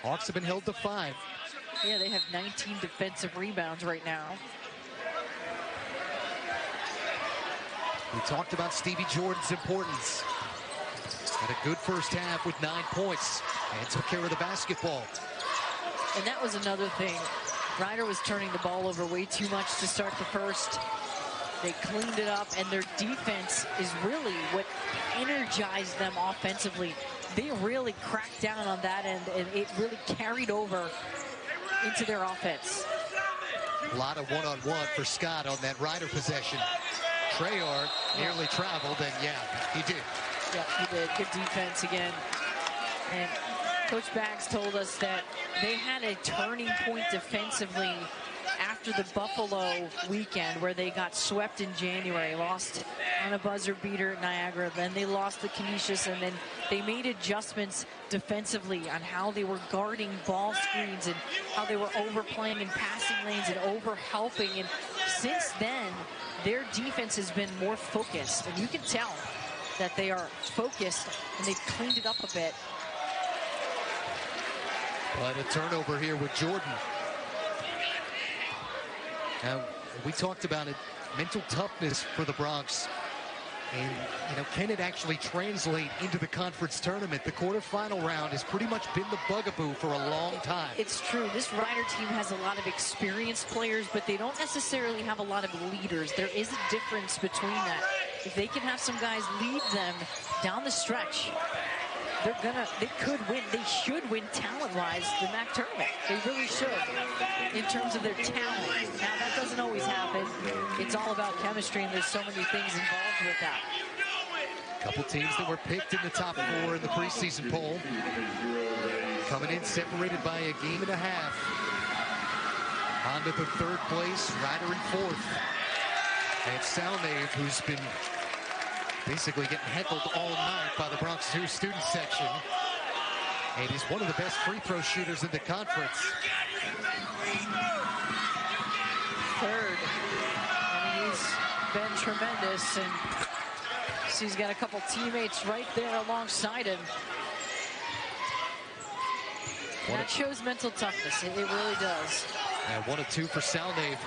Speaker 2: Hawks have been held to 5.
Speaker 3: Yeah, they have 19 defensive rebounds right now.
Speaker 2: We talked about Stevie Jordan's importance. Had a good first half with 9 points and took care of the basketball.
Speaker 3: And that was another thing. Ryder was turning the ball over way too much to start the first. They cleaned it up, and their defense is really what energized them offensively. They really cracked down on that end, and it really carried over into their offense.
Speaker 2: A lot of one-on-one for Scott on that Ryder possession. Treyarch nearly traveled, and yeah, he did.
Speaker 3: Yeah, he did. Good defense again. And Coach Baggs told us that they had a turning point defensively after the Buffalo weekend, where they got swept in January, lost on a buzzer beater at Niagara, then they lost to Canisius, and then they made adjustments defensively on how they were guarding ball screens and how they were overplaying in passing lanes and over-helping. And since then, their defense has been more focused, and you can tell that they are focused, and they've cleaned it up a bit.
Speaker 2: But a turnover here with Jordan. Now, we talked about it, mental toughness for the Bronx. And, you know, can it actually translate into the conference tournament? The quarterfinal round has pretty much been the bugaboo for a long time.
Speaker 3: It's true. This Ryder team has a lot of experienced players, but they don't necessarily have a lot of leaders. There is a difference between that. If they can have some guys lead them down the stretch, they could win. They should win talent-wise the MAC tournament. They really should in terms of their talent. Now, that doesn't always happen. It's all about chemistry, and there's so many things involved with that.
Speaker 2: A couple teams that were picked in the top 4 in the preseason poll. Coming in separated by a game and a half. Honda in 3rd place, Ryder in 4th. And Salnave, who's been basically getting heckled all night by the Bronx Zoo student section. And he's one of the best free throw shooters in the conference.
Speaker 3: 3rd. And he's been tremendous. And so he's got a couple teammates right there alongside him. That shows mental toughness. It really does.
Speaker 2: And 1 of 2 for Salnave,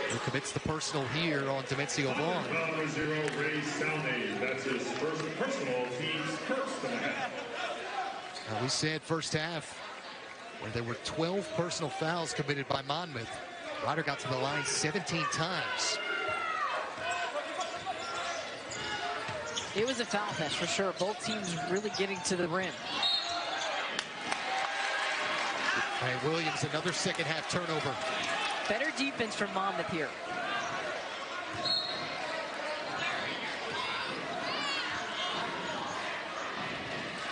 Speaker 2: who commits the personal here on Demencio Vaughn.
Speaker 4: Number 0, Ray Salnave. That's his first personal, team's first and a half.
Speaker 2: Now, we said first half where there were 12 personal fouls committed by Monmouth. Ryder got to the line 17 times.
Speaker 3: It was a foul fest for sure. Both teams really getting to the rim.
Speaker 2: And Williams, another second half turnover.
Speaker 3: Better defense from Monmouth here.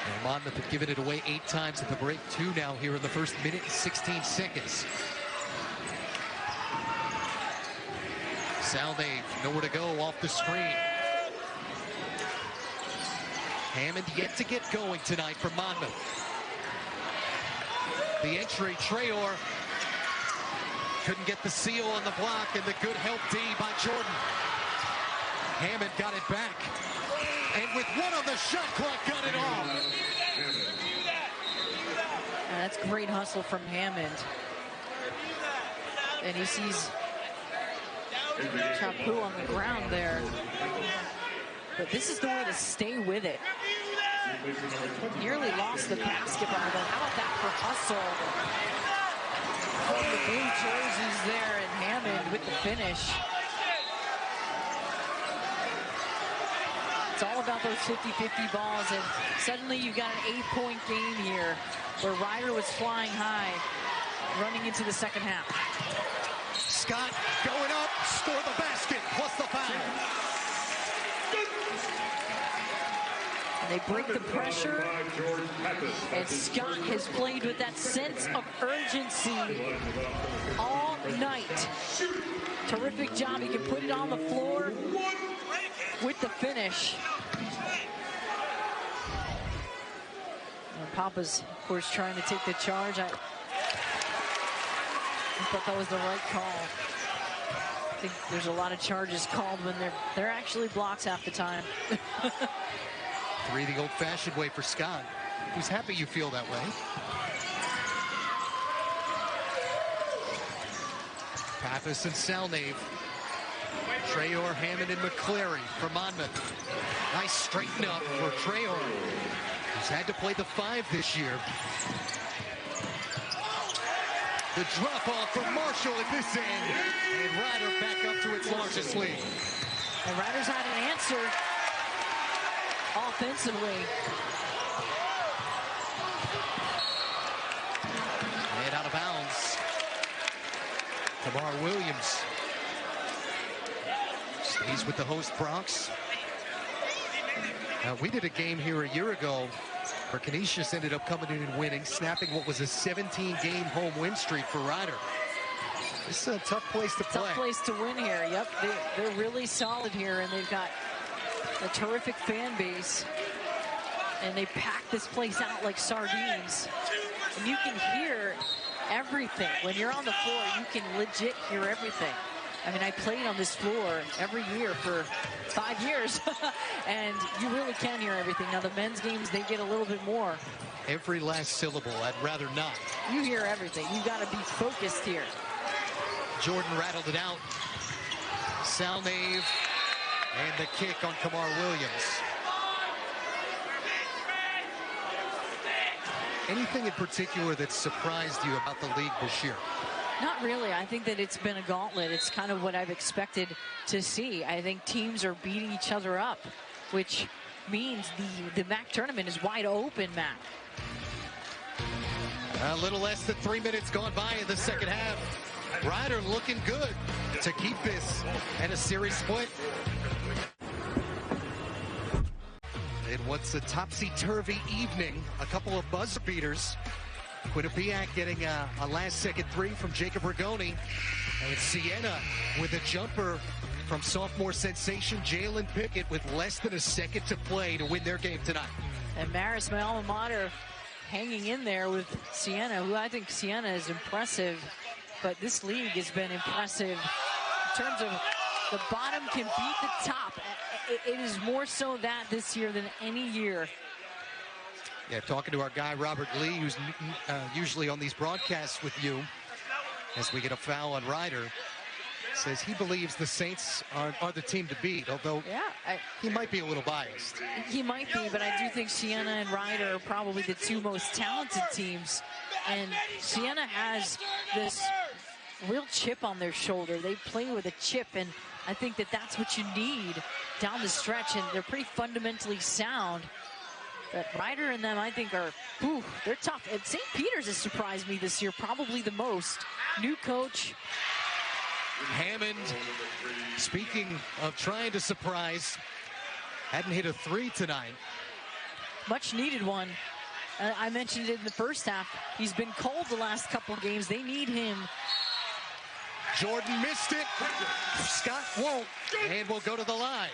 Speaker 2: And Monmouth have given it away 8 times at the break, 2 now here in the first minute and 16 seconds. Salve, nowhere to go off the screen. Hammond yet to get going tonight for Monmouth. The entry, Tyere couldn't get the seal on the block, and the good help D by Jordan. Hammond got it back, and with 1 on the shot clock, got it off.
Speaker 3: That's great hustle from Hammond. And he sees Chapu on the ground there. But this is the way to stay with it. Nearly lost the basketball, but how about that for hustle? From the blue jerseys there, and Hammond with the finish. It's all about those 50-50 balls, and suddenly you've got an 8-point game here where Ryder was flying high, running into the second half.
Speaker 2: Scott going up, score the basket, plus the foul.
Speaker 3: And they break the pressure, and Scott has played with that sense of urgency all night. Terrific job. He can put it on the floor with the finish. And Papa's, of course, trying to take the charge. I thought that was the right call. I think there's a lot of charges called when they're actually blocks half the time.
Speaker 2: 3 the old-fashioned way for Scott. Who's happy you feel that way. Pappas and Salnave. Tyere, Hammond, and McClary for Monmouth. Nice straighten up for Tyere, who's had to play the 5 this year. The drop off from Marshall at this end. And Ryder back up to its largest lead.
Speaker 3: And Ryder's had an answer offensively.
Speaker 2: And out of bounds. Kamar Williams stays with the host Bronx. We did a game here a year ago where Canisius ended up coming in and winning, snapping what was a 17-game home win streak for Ryder. This is a tough place to play.
Speaker 3: Tough place to win here. Yep, they're really solid here, and they've got a terrific fan base. And they pack this place out like sardines. And you can hear everything. When you're on the floor, you can legit hear everything. I mean, I played on this floor every year for 5 years, and you really can hear everything. Now, the men's games, they get a little bit more.
Speaker 2: Every last syllable, I'd rather not.
Speaker 3: You hear everything. You got to be focused here.
Speaker 2: Jordan rattled it out. Salnave, and the kick on Kamar Williams. Anything in particular that surprised you about the league this year?
Speaker 3: Not really. I think that it's been a gauntlet. It's kind of what I've expected to see. I think teams are beating each other up, which means the MAC tournament is wide open, Matt.
Speaker 2: A little less than 3 minutes gone by in the second half. Ryder looking good to keep this and a series split. In what's a topsy-turvy evening, a couple of buzzer beaters. Quinnipiac getting a last-second 3 from Jacob Rigoni. And Siena with a jumper from sophomore sensation Jalen Pickett with less than a second to play to win their game tonight.
Speaker 3: And Marist, my alma mater, hanging in there with Siena, who I think Siena is impressive. But this league has been impressive in terms of the bottom can beat the top. It is more so that this year than any year.
Speaker 2: Yeah, talking to our guy, Robert Lee, who's usually on these broadcasts with you, as we get a foul on Ryder, says he believes the Saints are the team to beat, although he might be a little biased.
Speaker 3: He might be, but I do think Siena and Ryder are probably the 2 most talented teams. And Siena has this real chip on their shoulder. They play with a chip, and I think that that's what you need down the stretch, and they're pretty fundamentally sound. But Ryder and them, I think, they're tough. And St. Peter's has surprised me this year, probably the most. New coach,
Speaker 2: Hammond, speaking of trying to surprise, hadn't hit a three tonight.
Speaker 3: Much needed one. I mentioned it in the first half. He's been cold the last couple of games. They need him.
Speaker 2: Jordan missed it. Scott won't, and will go to the line.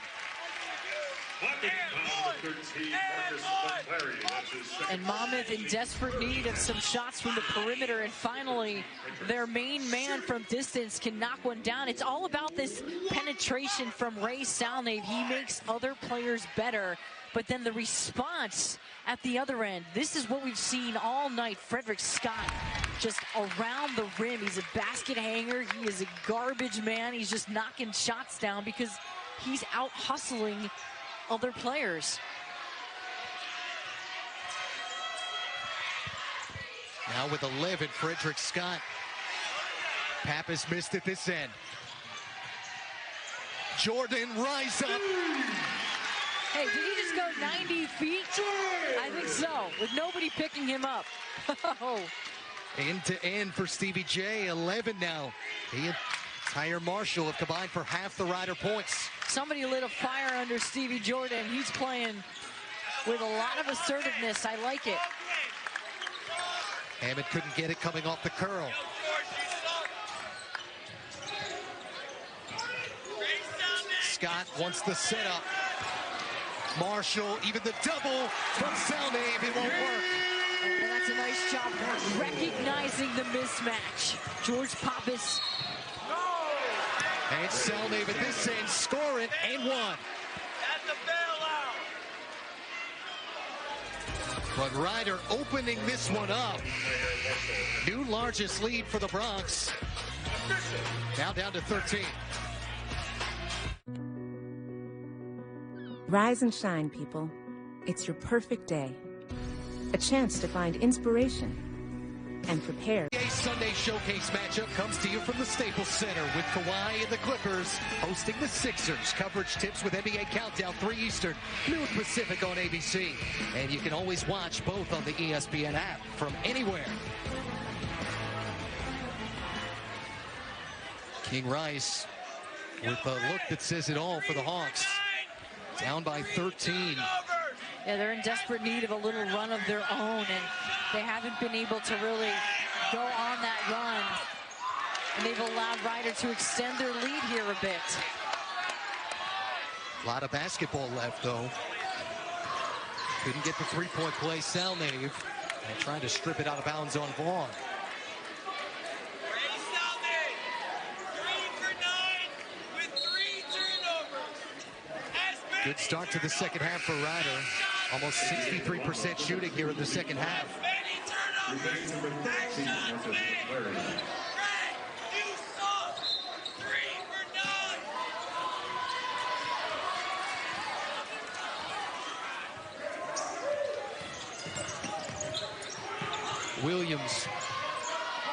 Speaker 3: And Monmouth in desperate need of some shots from the perimeter, and finally their main man from distance can knock one down. It's all about this penetration from Ray Salnave. He makes other players better, but then the response at the other end, this is what we've seen all night. Frederick Scott just around the rim. He's a basket hanger. He is a garbage man. He's just knocking shots down because he's out hustling other players.
Speaker 2: Now with 11, Frederick Scott. Pappas missed at this end. Jordan, rise up.
Speaker 3: Hey, did he just go 90 feet? I think so, with nobody picking him up.
Speaker 2: End to end for Stevie J, 11 now. He and Tyere Marshall have combined for half the Rider points.
Speaker 3: Somebody lit a fire under Stevie Jordan. He's playing with a lot of assertiveness. I like it.
Speaker 2: Hammond couldn't get it coming off the curl. Scott wants the setup. Marshall, even the double from Salnave, it won't work.
Speaker 3: And that's a nice job recognizing the mismatch. George Pappas.
Speaker 2: And Salnave at this end, score it, and one.
Speaker 6: That's a bailout.
Speaker 2: But Rider opening this one up. New largest lead for the Bronx. Now down to 13.
Speaker 7: Rise and shine, people. It's your perfect day. A chance to find inspiration and prepare.
Speaker 2: A Sunday Showcase matchup comes to you from the Staples Center with Kawhi and the Clippers hosting the Sixers. Coverage tips with NBA Countdown 3 Eastern, noon Pacific on ABC. And you can always watch both on the ESPN app from anywhere. King Rice with a look that says it all for the Hawks. Down by 13.
Speaker 3: Yeah, they're in desperate need of a little run of their own, and they haven't been able to really go on that run. And they've allowed Rider to extend their lead here a bit.
Speaker 2: A lot of basketball left, though. Couldn't get the three-point play. Salnave and trying to strip it out of bounds on Vaughn. Good start to the second half for Rider. Almost 63% shooting here in the second half. Williams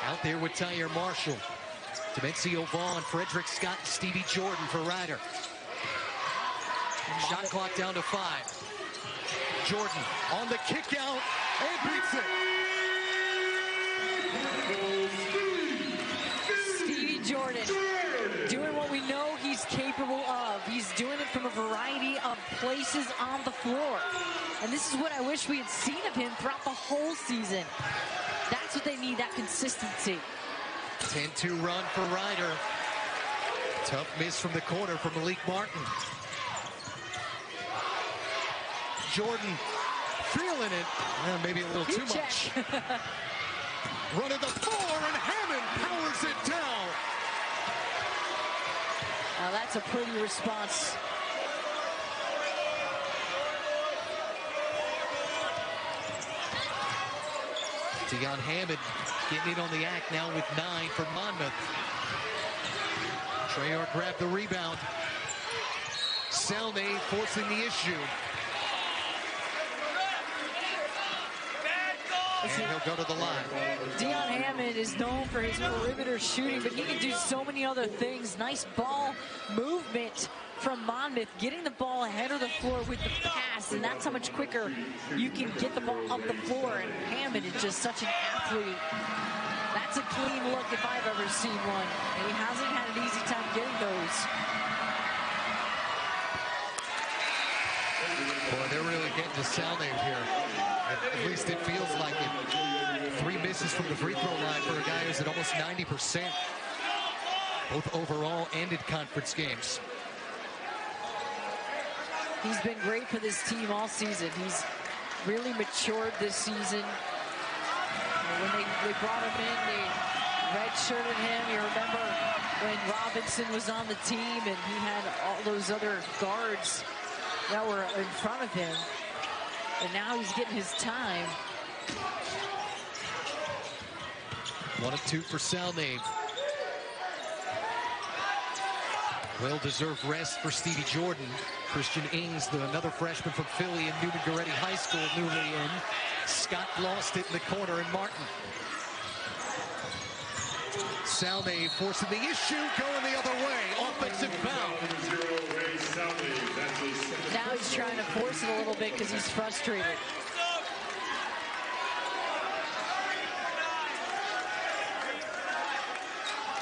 Speaker 2: out there with Tyere Marshall. Demencio Vaughn, Frederick Scott, and Stevie Jordan for Rider. Shot clock down to 5. Jordan on the kick out and beats
Speaker 3: it. Stevie Jordan doing what we know he's capable of. He's doing it from a variety of places on the floor. And this is what I wish we had seen of him throughout the whole season. That's what they need, that consistency.
Speaker 2: 10-2 run for Rider. Tough miss from the corner from Malik Martin. Jordan feeling it. Maybe a little too much. Run of the floor, and Hammond powers it down.
Speaker 3: Now that's a pretty response.
Speaker 2: Deon Hammond getting in on the act now with 9 for Monmouth. Traore grabbed the rebound. Salnave forcing the issue. And he'll go to the line.
Speaker 3: Deon Hammond is known for his perimeter shooting, but he can do so many other things. Nice ball movement from Monmouth, getting the ball ahead of the floor with the pass, and that's how much quicker you can get the ball up the floor. And Hammond is just such an athlete. That's a clean look if I've ever seen one. And he hasn't had an easy time getting those.
Speaker 2: Boy, they're really getting to Salnave here. At least it feels like it. 3 misses from the free throw line for a guy who's at almost 90%. Both overall and in conference games.
Speaker 3: He's been great for this team all season. He's really matured this season. When they brought him in, they redshirted him. You remember when Robinson was on the team and he had all those other guards that were in front of him. And now he's getting his time.
Speaker 2: 1 of 2 for Salnave. Well-deserved rest for Stevie Jordan. Christian Ings, another freshman from Philly and Newman Goretti High School, newly in. Scott lost it in the corner, and Martin. Salnave forcing the issue, going the other way. Offensive foul.
Speaker 3: Now he's trying to force it a little bit because he's frustrated.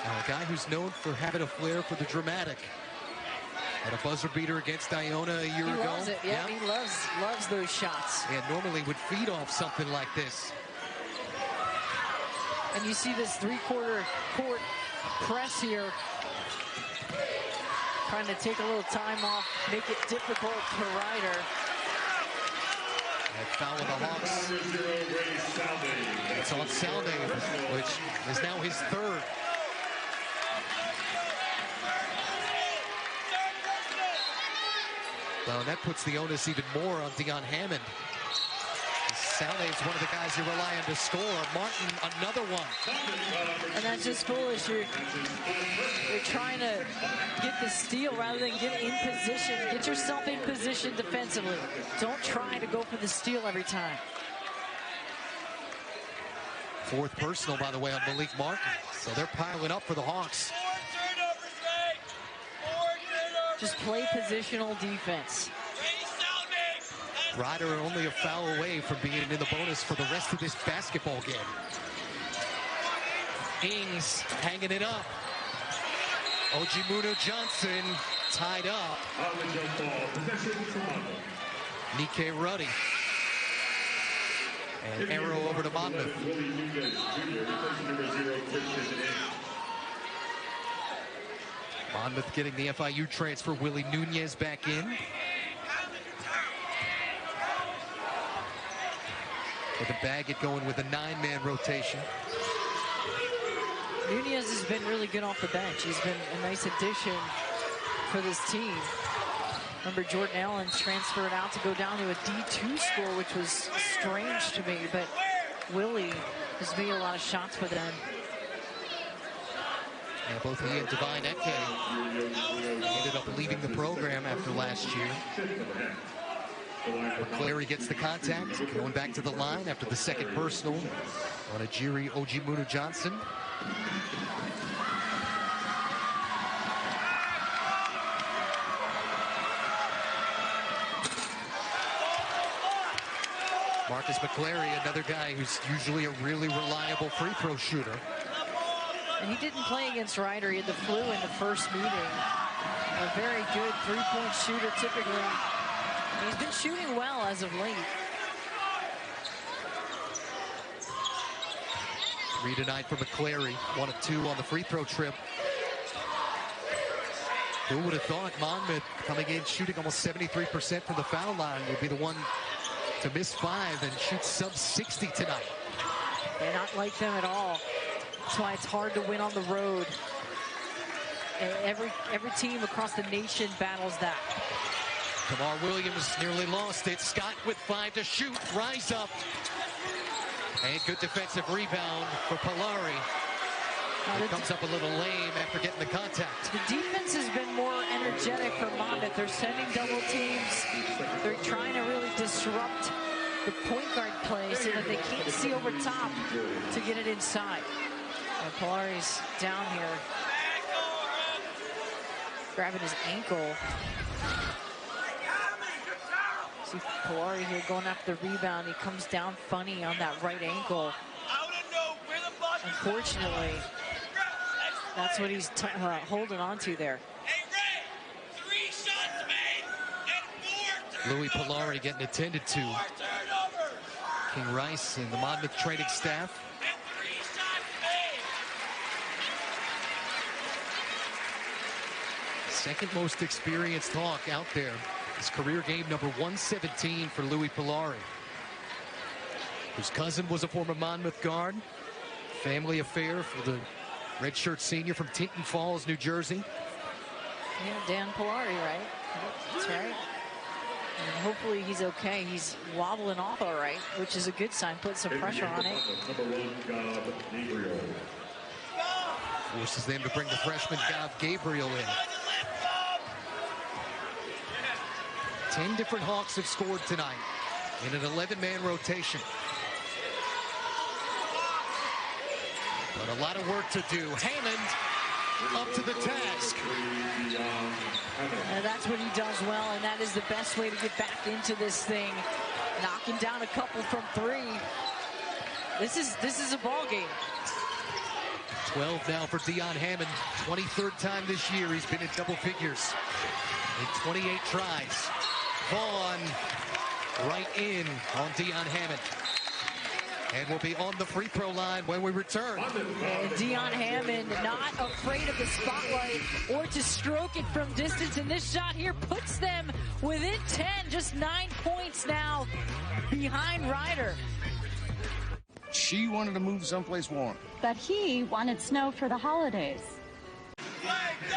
Speaker 2: A guy who's known for having a flair for the dramatic. Had a buzzer beater against Iona a year ago.
Speaker 3: He loves it. Yeah, he loves those shots.
Speaker 2: And normally would feed off something like this.
Speaker 3: And you see this three-quarter court press here. Trying to take a little time off, make it difficult for Ryder.
Speaker 2: That foul of the Hawks. It's on Salnave, which is now his 3rd. Well, that puts the onus even more on Deion Hammond. Salnave's one of the guys you rely on to score. Martin, another one.
Speaker 3: And that's just foolish. You're trying to get the steal rather than get in position. Get yourself in position defensively. Don't try to go for the steal every time.
Speaker 2: 4th personal, by the way, on Malik Martin. So they're piling up for the Hawks.
Speaker 3: Just play positional defense.
Speaker 2: Ryder only a foul away from being in the bonus for the rest of this basketball game. Ings hanging it up. Ojimuno Johnson tied up. Nike Ruddy. And arrow over to Monmouth. Monmouth getting the FIU transfer, Willie Nunez back in. With a Baggett going with a 9-man rotation.
Speaker 3: Nunez has been really good off the bench. He's been a nice addition for this team. Remember, Jordan Allen transferred out to go down to a D2 school, which was strange to me, but Willie has made a lot of shots for them.
Speaker 2: Yeah, both he and Divine Eke ended up leaving the program after last year. McClary gets the contact, going back to the line after the 2nd personal on Ajiri Ojimuno Johnson. Marcus McClary, another guy who's usually a really reliable free throw shooter.
Speaker 3: And he didn't play against Ryder. He had the flu in the first meeting. A very good three-point shooter typically. He's been shooting well as of late.
Speaker 2: 3 tonight for McClary. 1 of 2 on the free throw trip. Who would have thought Monmouth coming in shooting almost 73% from the foul line would be the one to miss 5 and shoot sub 60 tonight.
Speaker 3: They're not like them at all. That's why it's hard to win on the road. Every team across the nation battles that.
Speaker 2: Kamar Williams nearly lost it. Scott with 5 to shoot. Rise up. And good defensive rebound for Polari. It comes up a little lame after getting the contact.
Speaker 3: The defense has been more energetic for Monmouth. They're sending double teams. They're trying to really disrupt the point guard play so that they can't see over top to get it inside. And Polari's down here, grabbing his ankle. See Polari here going after the rebound. He comes down funny on that right ankle. And unfortunately, that's what he's holding on to there.
Speaker 6: Hey, Ray, 3 shots made and 4
Speaker 2: Louis Polari getting attended to.
Speaker 6: 4 turnovers.
Speaker 2: King Rice and the Monmouth training staff.
Speaker 6: And 3 shots made.
Speaker 2: Second most experienced Hawk out there. His career game number 117 for Louis Polari, whose cousin was a former Monmouth guard. Family affair for the redshirt senior from Tinton Falls, New Jersey.
Speaker 3: Yeah, Dan Polari, right? That's right. And hopefully he's okay. He's wobbling off all right, which is a good sign. Put some pressure on it.
Speaker 2: Forces them to bring the freshman Gav Gabriel in. 10 different Hawks have scored tonight in an 11-man rotation. But a lot of work to do. Hammond up to the task.
Speaker 3: And that's what he does well, and that is the best way to get back into this thing. Knocking down a couple from 3. This is a ball game.
Speaker 2: 12 now for Dion Hammond. 23rd time this year he's been in double figures in 28 tries. Vaughn right in on Dion Hammond. And will be on the free throw line when we return.
Speaker 3: And Dion Hammond not afraid of the spotlight or to stroke it from distance. And this shot here puts them within 10, just 9 points now behind Ryder.
Speaker 8: She wanted to move someplace warm.
Speaker 9: But he wanted snow for the holidays.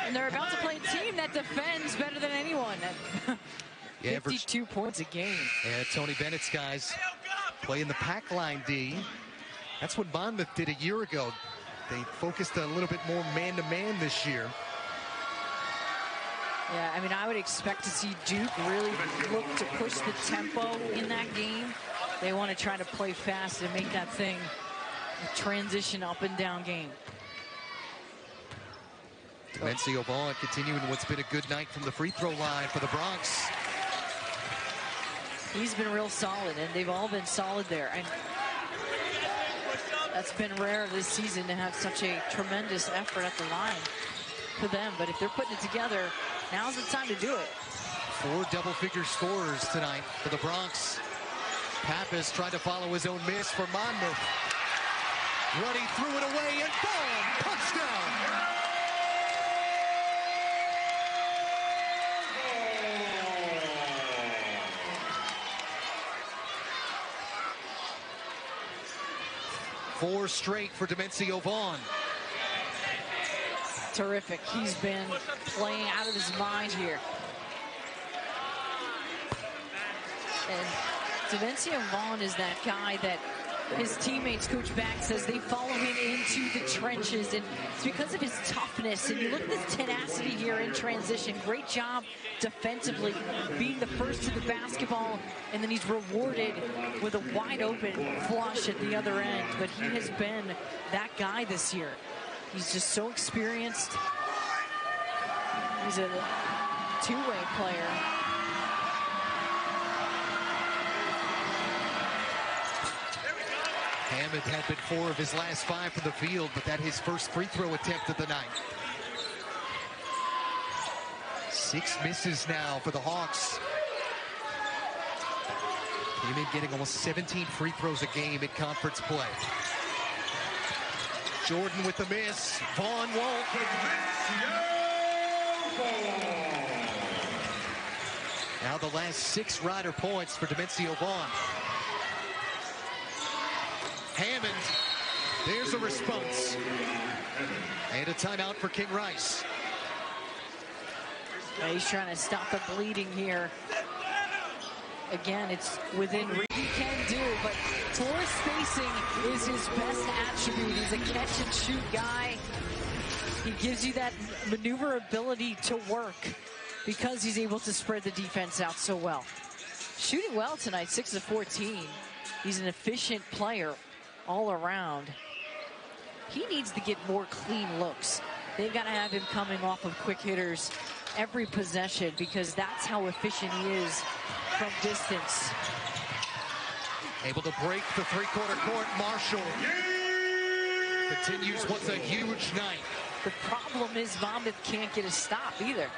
Speaker 3: And they're about to play a team that defends better than anyone.
Speaker 2: Yeah,
Speaker 3: 52 points a game.
Speaker 2: Yeah, Tony Bennett's guys play in the pack line D. That's what Monmouth did a year ago. They focused a little bit more man-to-man this year.
Speaker 3: Yeah, I mean, I would expect to see Duke really look to push the tempo in that game. They want to try to play fast and make that thing a transition up and down game.
Speaker 2: Demencio Vaughn continuing what's been a good night from the free throw line for the Bronx.
Speaker 3: He's been real solid, and they've all been solid there. And that's been rare this season to have such a tremendous effort at the line for them. But if they're putting it together, now's the time to do it.
Speaker 2: 4 double-figure scorers tonight for the Bronx. Pappas tried to follow his own miss for Monmouth. Ruddy threw it away, and boom! Touchdown! Four straight for Demencio Vaughn.
Speaker 3: Terrific. He's been playing out of his mind here. And Demencio Vaughn is that guy that his teammates, Coach Back says, they follow him into the trenches, and it's because of his toughness. And you look at this tenacity here in transition. Great job defensively, being the first to the basketball, and then he's rewarded with a wide open flush at the other end. But he has been that guy this year. He's just so experienced. He's a two-way player.
Speaker 2: Hammond had been 4 of his last 5 from the field, but that his first free throw attempt of the night. 6 misses now for the Hawks. Came in getting almost 17 free throws a game in conference play. Jordan with the miss. Vaughn won't. Now the last 6 Ryder points for Demencio Vaughn. Hammond, there's a response. And a timeout for King Rice.
Speaker 3: He's trying to stop the bleeding here. Again, it's within reach. He can do, but floor spacing is his best attribute. He's a catch and shoot guy. He gives you that maneuverability to work because he's able to spread the defense out so well. Shooting well tonight, 6 of 14. He's an efficient player all around. He needs to get more clean looks. They've got to have him coming off of quick hitters every possession because that's how efficient he is from distance.
Speaker 2: Able to break the three-quarter court. Marshall continues what's a huge night.
Speaker 3: The problem is Monmouth can't get a stop either.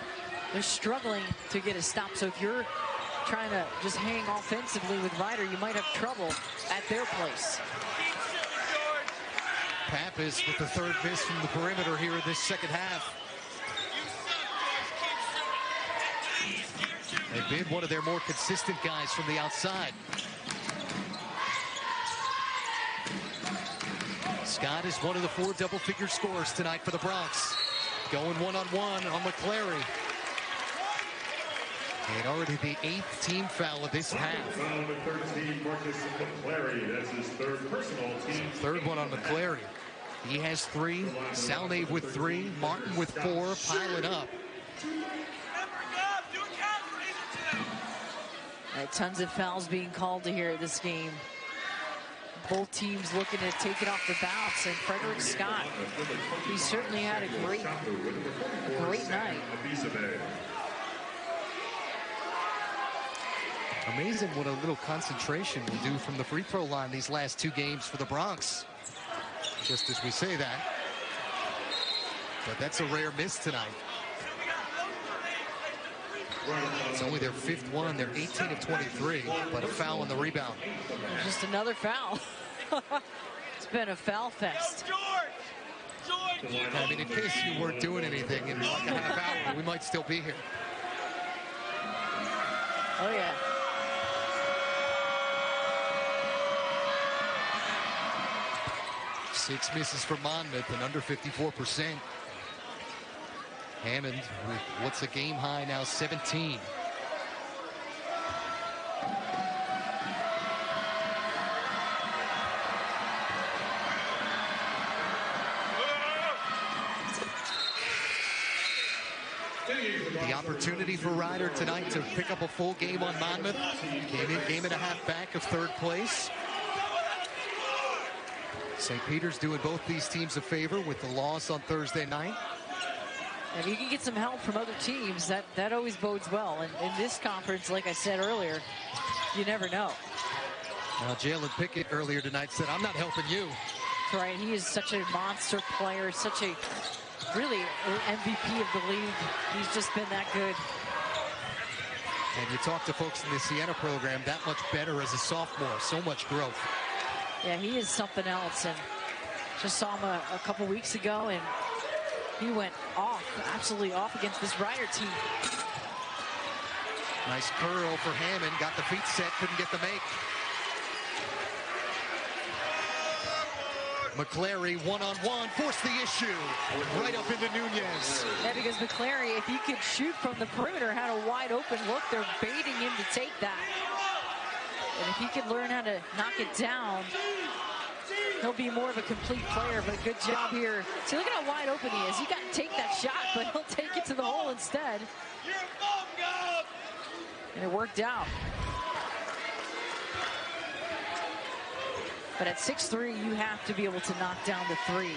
Speaker 3: They're struggling to get a stop. So if you're trying to just hang offensively with Ryder, you might have trouble at their place.
Speaker 2: Pappas with the third miss from the perimeter here in this second half. They've been one of their more consistent guys from the outside. Scott is one of the 4 double-figure scorers tonight for the Bronx. Going one-on-one on McClary. And already the 8th team foul of this half.
Speaker 4: Foul number 13, Marcus McClary. That's his 3rd personal team.
Speaker 2: 3rd one on McClary. He has 3. Salnave with 3. Martin with 4. Piling up.
Speaker 3: Tons of fouls being called here at this game. Both teams looking to take it off the bounce, and Frederick Scott, he certainly had a great night.
Speaker 2: Amazing what a little concentration will do from the free throw line these last 2 games for the Bronx. Just as we say that. But that's a rare miss tonight. It's only their 5th one. They're 18 of 23, but a foul on the rebound.
Speaker 3: Just another foul. It's been a foul fest.
Speaker 2: I mean, in case you weren't doing anything in like a half hour, we might still be here.
Speaker 3: Oh, yeah.
Speaker 2: Six misses for Monmouth and under 54%. Hammond with what's a game high now, 17. The opportunity for Ryder tonight to pick up a full game on Monmouth. Game and a half back of 3rd place. St. Peter's doing both these teams a favor with the loss on Thursday night.
Speaker 3: If you can get some help from other teams, that always bodes well. And in this conference, like I said earlier, you never know.
Speaker 2: Now, Jalen Pickett earlier tonight said, "I'm not helping you."
Speaker 3: That's right. He is such a monster player, such a really MVP of the league. He's just been that good.
Speaker 2: And you talk to folks in the Siena program, that much better as a sophomore. So much growth.
Speaker 3: Yeah, he is something else. And just saw him a couple weeks ago, and he went off, absolutely off against this Ryder team.
Speaker 2: Nice curl for Hammond. Got the feet set, couldn't get the make. McClary one-on-one, forced the issue. Right up into Nunez.
Speaker 3: Yeah, because McClary, if he could shoot from the perimeter, had a wide open look. They're baiting him to take that. And if he could learn how to knock it down, he'll be more of a complete player. But good job here. See, look at how wide open he is. He got to take that shot, but he'll take it to the hole instead. And it worked out. But at 6'3", you have to be able to knock down the 3.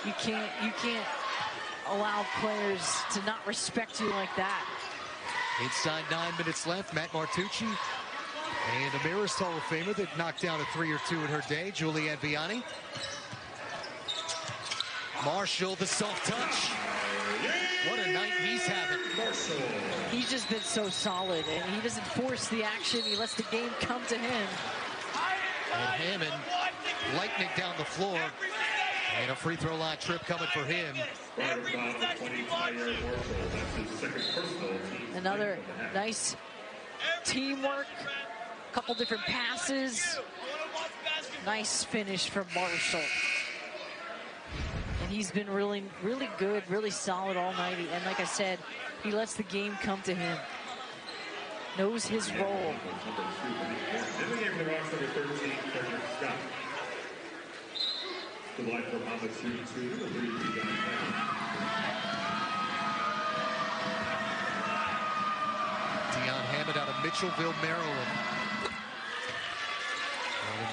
Speaker 3: You can't allow players to not respect you like that.
Speaker 2: Inside 9 minutes left, Matt Martucci and a Marist Hall of Famer that knocked down a 3 or 2 in her day, Julianne Vianney. Marshall, the self-touch. What a night he's having.
Speaker 3: He's just been so solid, and he doesn't force the action. He lets the game come to him.
Speaker 2: And Hammond lightning down the floor. And a free throw line trip coming for him.
Speaker 3: Another nice teamwork. Couple different passes. Nice finish from Marshall. And he's been really, really good, really solid all night. And like I said, he lets the game come to him. Knows his role.
Speaker 4: In the game for the Rocks, number 13, Frederick Scott. The line for Monmouth shooting 2, the 3 John
Speaker 2: Dion Hammond out of Mitchellville, Maryland.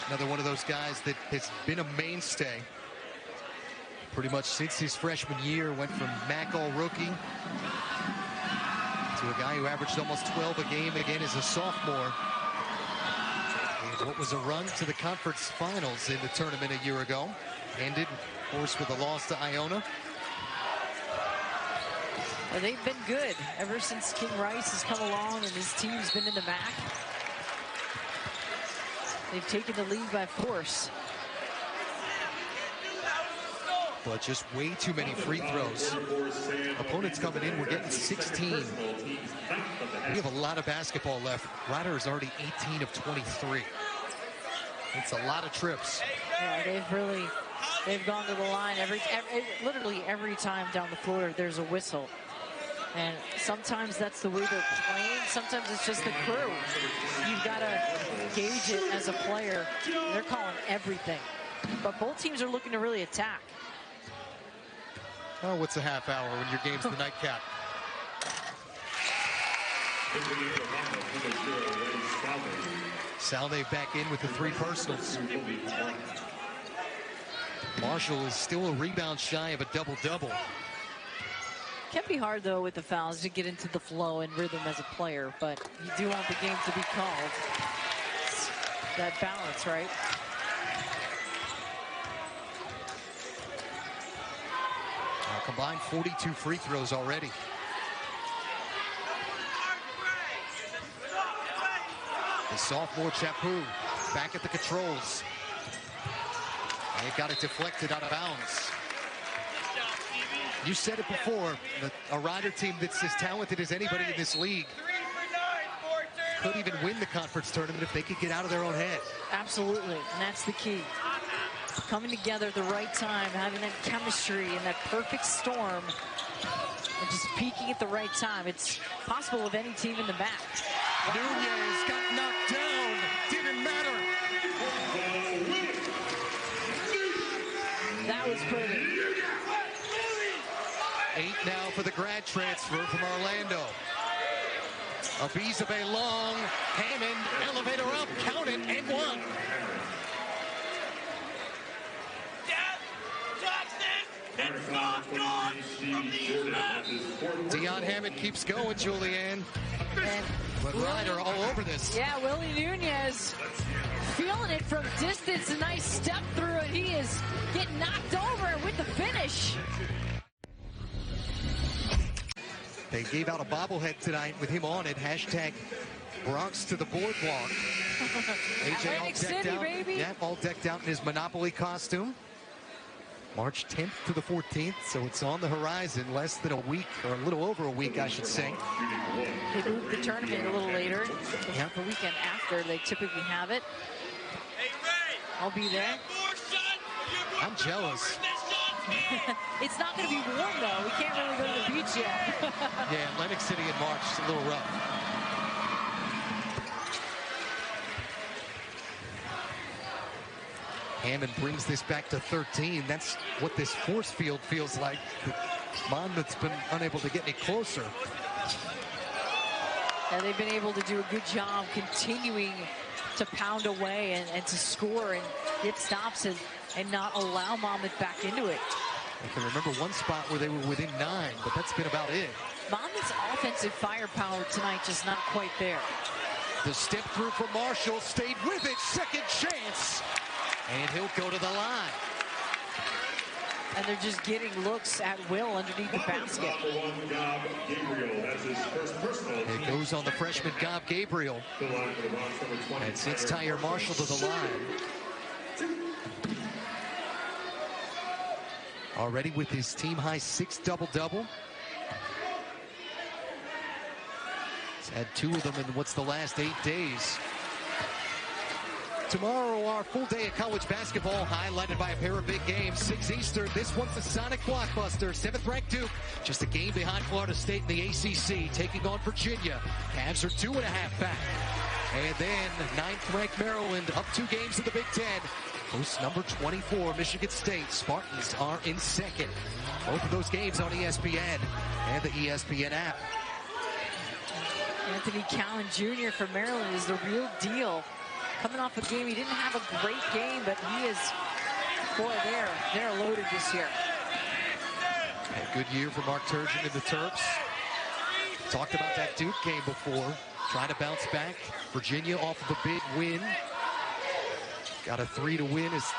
Speaker 2: Another one of those guys that has been a mainstay pretty much since his freshman year. Went from MAC All-Rookie to a guy who averaged almost 12 a game again as a sophomore. And what was a run to the conference finals in the tournament a year ago. Ended course, with the loss to Iona.
Speaker 3: Well, they've been good ever since King Rice has come along and his team's been in the MAC. They've taken the lead by force.
Speaker 2: But just way too many free throws. Opponents coming in, we're getting 16. We have a lot of basketball left. Ryder is already 18 of 23. It's a lot of trips.
Speaker 3: Yeah, they've gone to the line literally every time down the floor there's a whistle. And sometimes that's the way they're playing. Sometimes it's just the crew. You've got to gauge it as a player. They're calling everything. But both teams are looking to really attack.
Speaker 2: Oh, what's a half hour when your game's the nightcap? Salve back in with the 3 personals. Marshall is still a rebound shy of a double-double.
Speaker 3: Can be hard, though, with the fouls to get into the flow and rhythm as a player, but you do want the game to be called. It's that balance, right?
Speaker 2: Combined 42 free throws already. The sophomore Chapu back at the controls. They've got it deflected out of bounds. You said it before, a Rider team that's as talented as anybody in this league could even win the conference tournament if they could get out of their own head.
Speaker 3: Absolutely, and that's the key. Coming together at the right time, having that chemistry and that perfect storm, and just peaking at the right time. It's possible of any team in the MAC.
Speaker 2: Nunez got knocked down. Didn't matter.
Speaker 3: That was pretty.
Speaker 2: 8 now for the grad transfer from Orlando. Abizabe long. Hammond, elevator up, count it, and 1. Dion Hammond keeps going, Julianne. But Ryder all over this.
Speaker 3: Yeah, Willie Nunez feeling it from distance. A nice step through, and he is getting knocked over with the finish.
Speaker 2: They gave out a bobblehead tonight with him on it. Hashtag Bronx to the boardwalk. AJ all decked out.
Speaker 3: Baby.
Speaker 2: Yeah, all decked out in his Monopoly costume. March 10th to the 14th, so it's on the horizon. Less than a week, or a little over a week, I should say.
Speaker 3: They moved the tournament a little later.
Speaker 2: Yeah.
Speaker 3: The weekend after they typically have it. I'll be there.
Speaker 2: I'm jealous.
Speaker 3: It's not going to be warm, though. We can't really go to the beach yet.
Speaker 2: Yeah, Atlantic City in March is a little rough. Hammond brings this back to 13. That's what this force field feels like. Monmouth's been unable to get any closer.
Speaker 3: Yeah, they've been able to do a good job continuing to pound away and to score and get stops and not allow Monmouth back into it.
Speaker 2: I can remember one spot where they were within 9, but that's been about it.
Speaker 3: Monmouth's offensive firepower tonight just not quite there.
Speaker 2: The step through for Marshall, stayed with it, second chance. And he'll go to the line.
Speaker 3: And they're just getting looks at will underneath the basket.
Speaker 2: It goes on the freshman Gob Gabriel. And sends Tyere Marshall to the line. Already with his team-high 6 double-double. He's had 2 of them in what's the last 8 days. Tomorrow, our full day of college basketball, highlighted by a pair of big games. 6 Eastern, this one's a Sonic blockbuster. 7th-ranked Duke, just a game behind Florida State in the ACC, taking on Virginia. Cavs are 2.5 back. And then 9th-ranked Maryland, up 2 games in the Big Ten. Hosts number 24, Michigan State. Spartans are in 2nd. Both of those games on ESPN and the ESPN app.
Speaker 3: Anthony Cowan Jr. from Maryland is the real deal. Coming off a game, he didn't have a great game, but he is, boy, they're loaded this year.
Speaker 2: A good year for Mark Turgeon and the Terps. Talked about that Duke game before. Trying to bounce back. Virginia off of a big win. Got a 3 to win as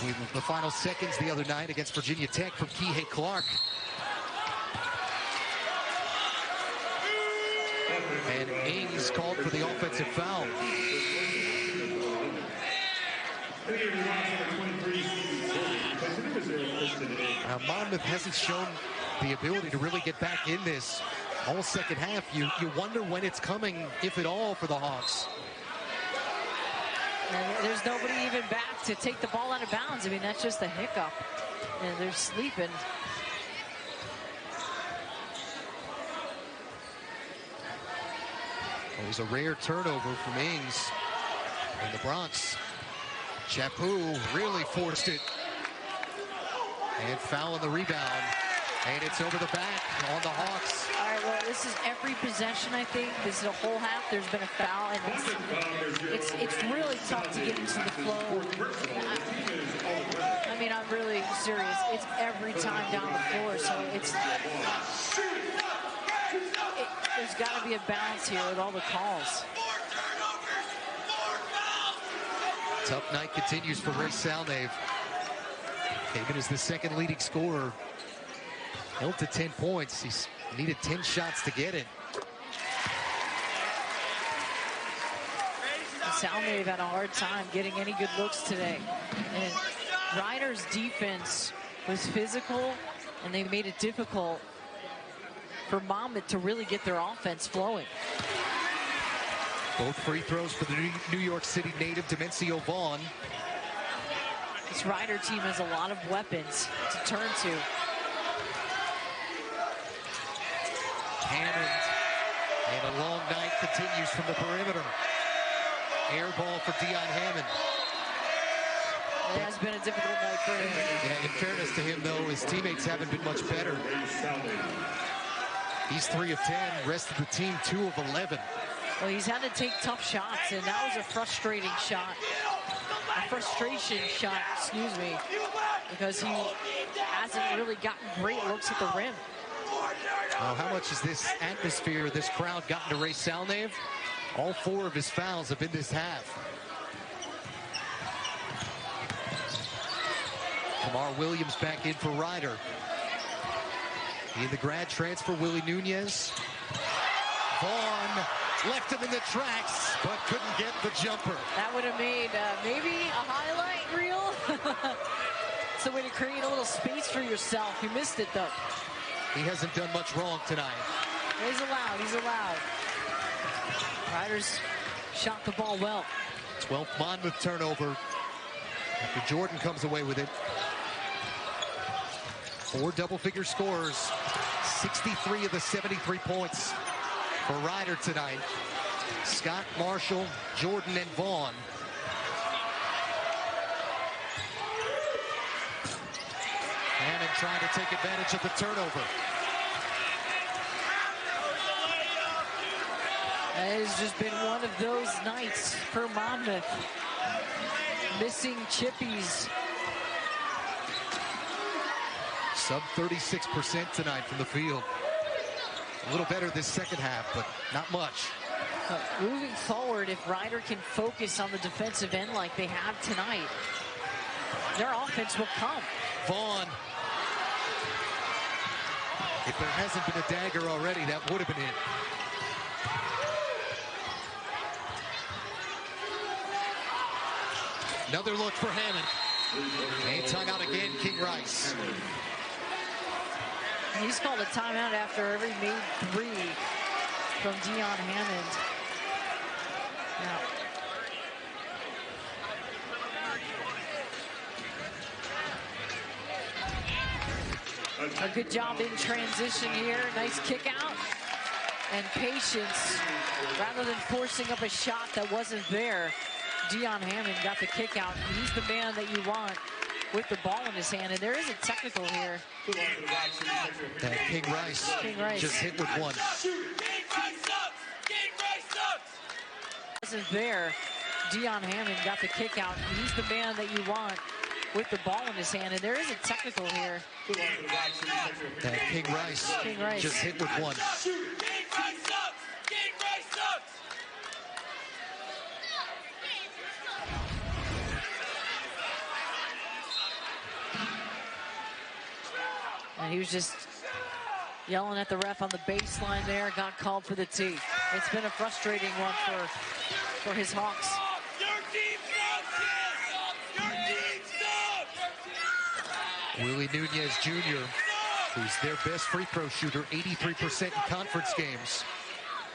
Speaker 2: with the final seconds the other night against Virginia Tech from Kihei Clark. And Ings called for the offensive foul. Now, Monmouth hasn't shown the ability to really get back in this all second half. You wonder when it's coming, if at all, for the Hawks.
Speaker 3: And there's nobody even back to take the ball out of bounds. I mean, that's just a hiccup. And they're sleeping.
Speaker 2: It was a rare turnover from Ings and the Bronx. Chapu really forced it. And foul on the rebound. And it's over the back on the Hawks.
Speaker 3: All right, well, this is every possession, I think. This is a whole half. There's been a foul, and it's really tough to get into the flow. I mean, I'm really serious. It's every time down the floor, so there's got to be a balance here with all the calls.
Speaker 2: Tough night continues for Ray Salnave. Even as the second leading scorer, held to 10 points. He's needed 10 shots to get it.
Speaker 3: Salnave had a hard time getting any good looks today. And Rider's defense was physical, and they made it difficult for Monmouth to really get their offense flowing.
Speaker 2: Both free throws for the New York City native, Demencio Vaughn.
Speaker 3: This Rider team has a lot of weapons to turn to.
Speaker 2: Hammond, and a long night continues from the perimeter. Air ball for Dion Hammond.
Speaker 3: It has been a difficult night for him.
Speaker 2: Yeah, in fairness to him, though, his teammates haven't been much better. He's 3 of 10, rest of the team 2 of 11.
Speaker 3: Well, he's had to take tough shots, and that was a frustrating shot. A frustration shot, excuse me, because he hasn't really gotten great looks at the rim.
Speaker 2: Well, how much has this atmosphere, this crowd gotten to Ray Salnave? All 4 of his fouls have been this half. Kamar Williams back in for Rider. In the grad transfer, Willie Nunez. Vaughn left him in the tracks, but couldn't get the jumper.
Speaker 3: That would have made maybe a highlight reel. It's a way to create a little space for yourself. You missed it, though.
Speaker 2: He hasn't done much wrong tonight.
Speaker 3: He's allowed. He's allowed. Riders shot the ball well.
Speaker 2: 12th Monmouth turnover after Jordan comes away with it. 4 double-figure scorers. 63 of the 73 points for Rider tonight. Scott, Marshall, Jordan, and Vaughn. Hammond trying to take advantage of the turnover.
Speaker 3: It has just been one of those nights for Monmouth. Missing chippies.
Speaker 2: Sub 36% tonight from the field. A little better this second half, but not much.
Speaker 3: Moving forward, if Rider can focus on the defensive end like they have tonight, their offense will come.
Speaker 2: Vaughn. If there hasn't been a dagger already, that would have been it. Another look for Hammond. And timeout again, King Rice.
Speaker 3: He's called a timeout after every made 3 from Dion Hammond. Now, a good job in transition here. Nice kick out and patience. Rather than forcing up a shot that wasn't there, Dion Hammond got the kick out. He's the man that you want with the ball in his hand, and there is a technical here.
Speaker 2: King Rice just hit with one.
Speaker 3: Wasn't there. Dion Hammond got the kick out. He's the man that you want with the ball in his hand, and there is a technical here.
Speaker 2: King Rice just hit with one.
Speaker 3: And he was just yelling at the ref on the baseline there, got called for the tee. It's been a frustrating one for his Hawks.
Speaker 6: Your team sucks! Your team sucks!
Speaker 2: Willie Nunez Jr., who's their best free throw shooter, 83% in conference games.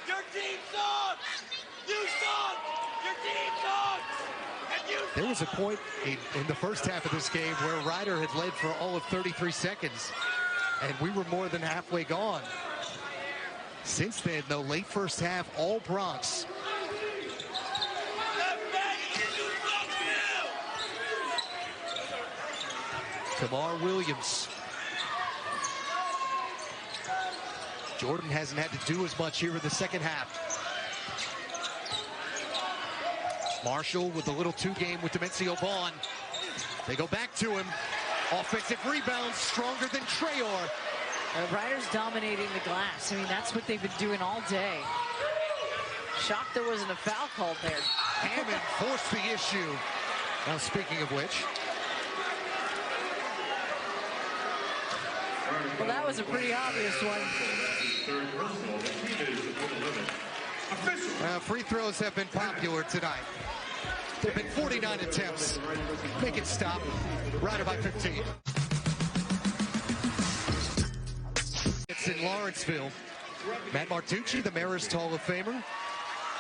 Speaker 6: Your team sucks! You suck! Your team sucks! And you
Speaker 2: There was a point in the first half of this game where Ryder had led for all of 33 seconds, and we were more than halfway gone. Since then, though, late first half, all Bronx. Kamar Williams. Jordan hasn't had to do as much here in the second half. Marshall with a little two-game with Demencio Vaughn. They go back to him. Offensive rebound, stronger than Traore.
Speaker 3: Ryder's dominating the glass. I mean, that's what they've been doing all day. Shocked there wasn't a foul called there.
Speaker 2: Hammond forced the issue. Now, speaking of which.
Speaker 3: Well, that was a pretty obvious one.
Speaker 2: Free throws have been popular tonight. There have been 49 attempts. Make it stop. Ryder by 15. It's in Lawrenceville. Matt Martucci, the Marist Hall of Famer,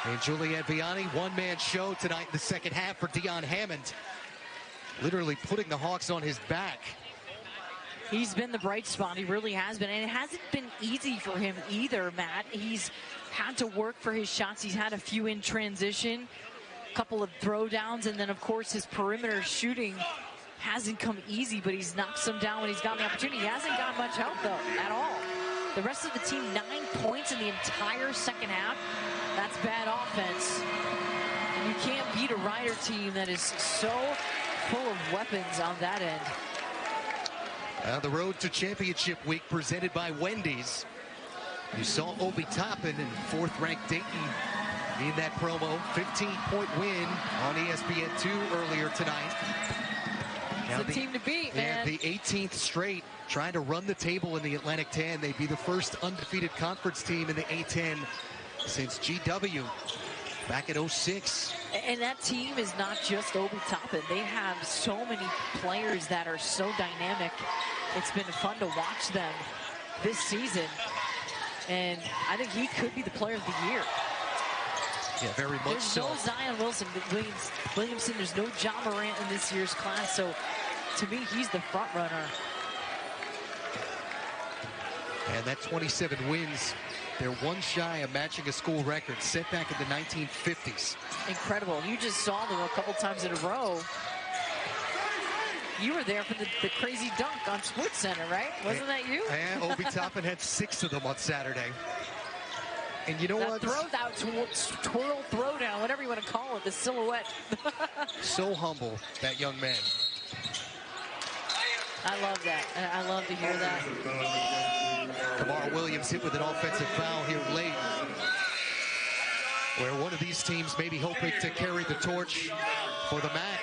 Speaker 2: and Julian Vianney, one-man show tonight in the second half for Dion Hammond. Literally putting the Hawks on his back.
Speaker 3: He's been the bright spot. He really has been. And it hasn't been easy for him either, Matt. He's had to work for his shots. He's had a few in transition, a couple of throwdowns, and then, of course, his perimeter shooting hasn't come easy, but he's knocked some down when he's gotten the opportunity. He hasn't gotten much help, though, at all. The rest of the team, 9 points in the entire second half. That's bad offense. And you can't beat a Ryder team that is so full of weapons on that end.
Speaker 2: The road to championship week presented by Wendy's. You saw Obi Toppin and 4th-ranked Dayton in that promo. 15-point win on ESPN2 earlier tonight. Now
Speaker 3: it's a team to beat, man.
Speaker 2: The 18th straight, trying to run the table in the Atlantic 10. They'd be the first undefeated conference team in the A10 since GW back in 06.
Speaker 3: And that team is not just Obi Toppin. They have so many players that are so dynamic. It's been fun to watch them this season. And I think he could be the player of the year.
Speaker 2: Yeah, very much
Speaker 3: There's
Speaker 2: so.
Speaker 3: no Zion Williamson. There's no John Morant in this year's class. So to me, he's the front runner.
Speaker 2: And that 27 wins, they're one shy of matching a school record set back in the 1950s.
Speaker 3: Incredible. You just saw them a couple times in a row. You were there for the crazy dunk on SportsCenter, right? Wasn't that you?
Speaker 2: And Obi Toppin had 6 of them on Saturday. And you know what?
Speaker 3: Twirl throwdown, whatever you want to call it, the silhouette.
Speaker 2: So humble, that young man.
Speaker 3: I love that. I love to hear that.
Speaker 2: Kamar Williams hit with an offensive foul here late, where one of these teams may be hoping to carry the torch for the MAC.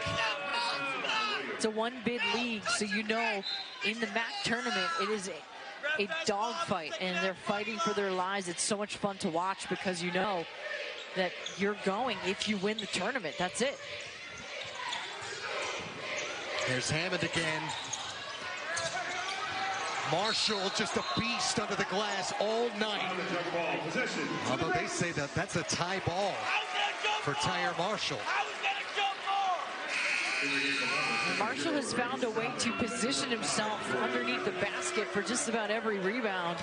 Speaker 3: It's a one-bid league, so you know in the MAC tournament it is a dogfight, and they're fighting for their lives. It's so much fun to watch because you know that you're going if you win the tournament. That's it.
Speaker 2: There's Hammond again. Marshall, just a beast under the glass all night. Although they say that that's a tie ball for Tyere Marshall.
Speaker 3: Marshall has found a way to position himself underneath the basket for just about every rebound.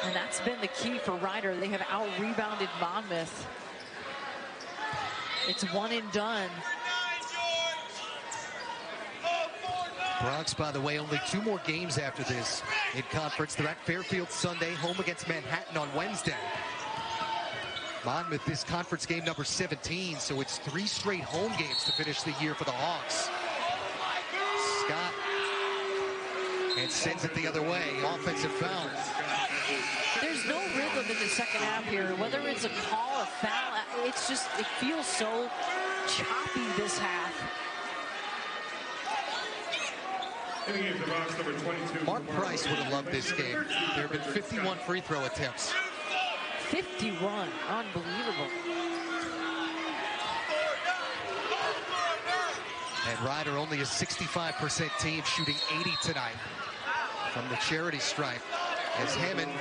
Speaker 3: And that's been the key for Ryder. They have out-rebounded Monmouth. It's one and done.
Speaker 2: Bronx, by the way, only 2 more games after this in conference. They're at Fairfield Sunday, home against Manhattan on Wednesday. Monmouth, this conference game number 17, so it's 3 straight home games to finish the year for the Hawks. Scott, and sends it the other way. Offensive foul.
Speaker 3: There's no rhythm in the second half here. Whether it's a call, a foul, it's just, it feels so choppy this half.
Speaker 2: Mark Price would have loved this game. There have been 51 free throw attempts.
Speaker 3: 51, unbelievable.
Speaker 2: And Ryder only a 65% team, shooting 80 tonight from the charity stripe. As Hammond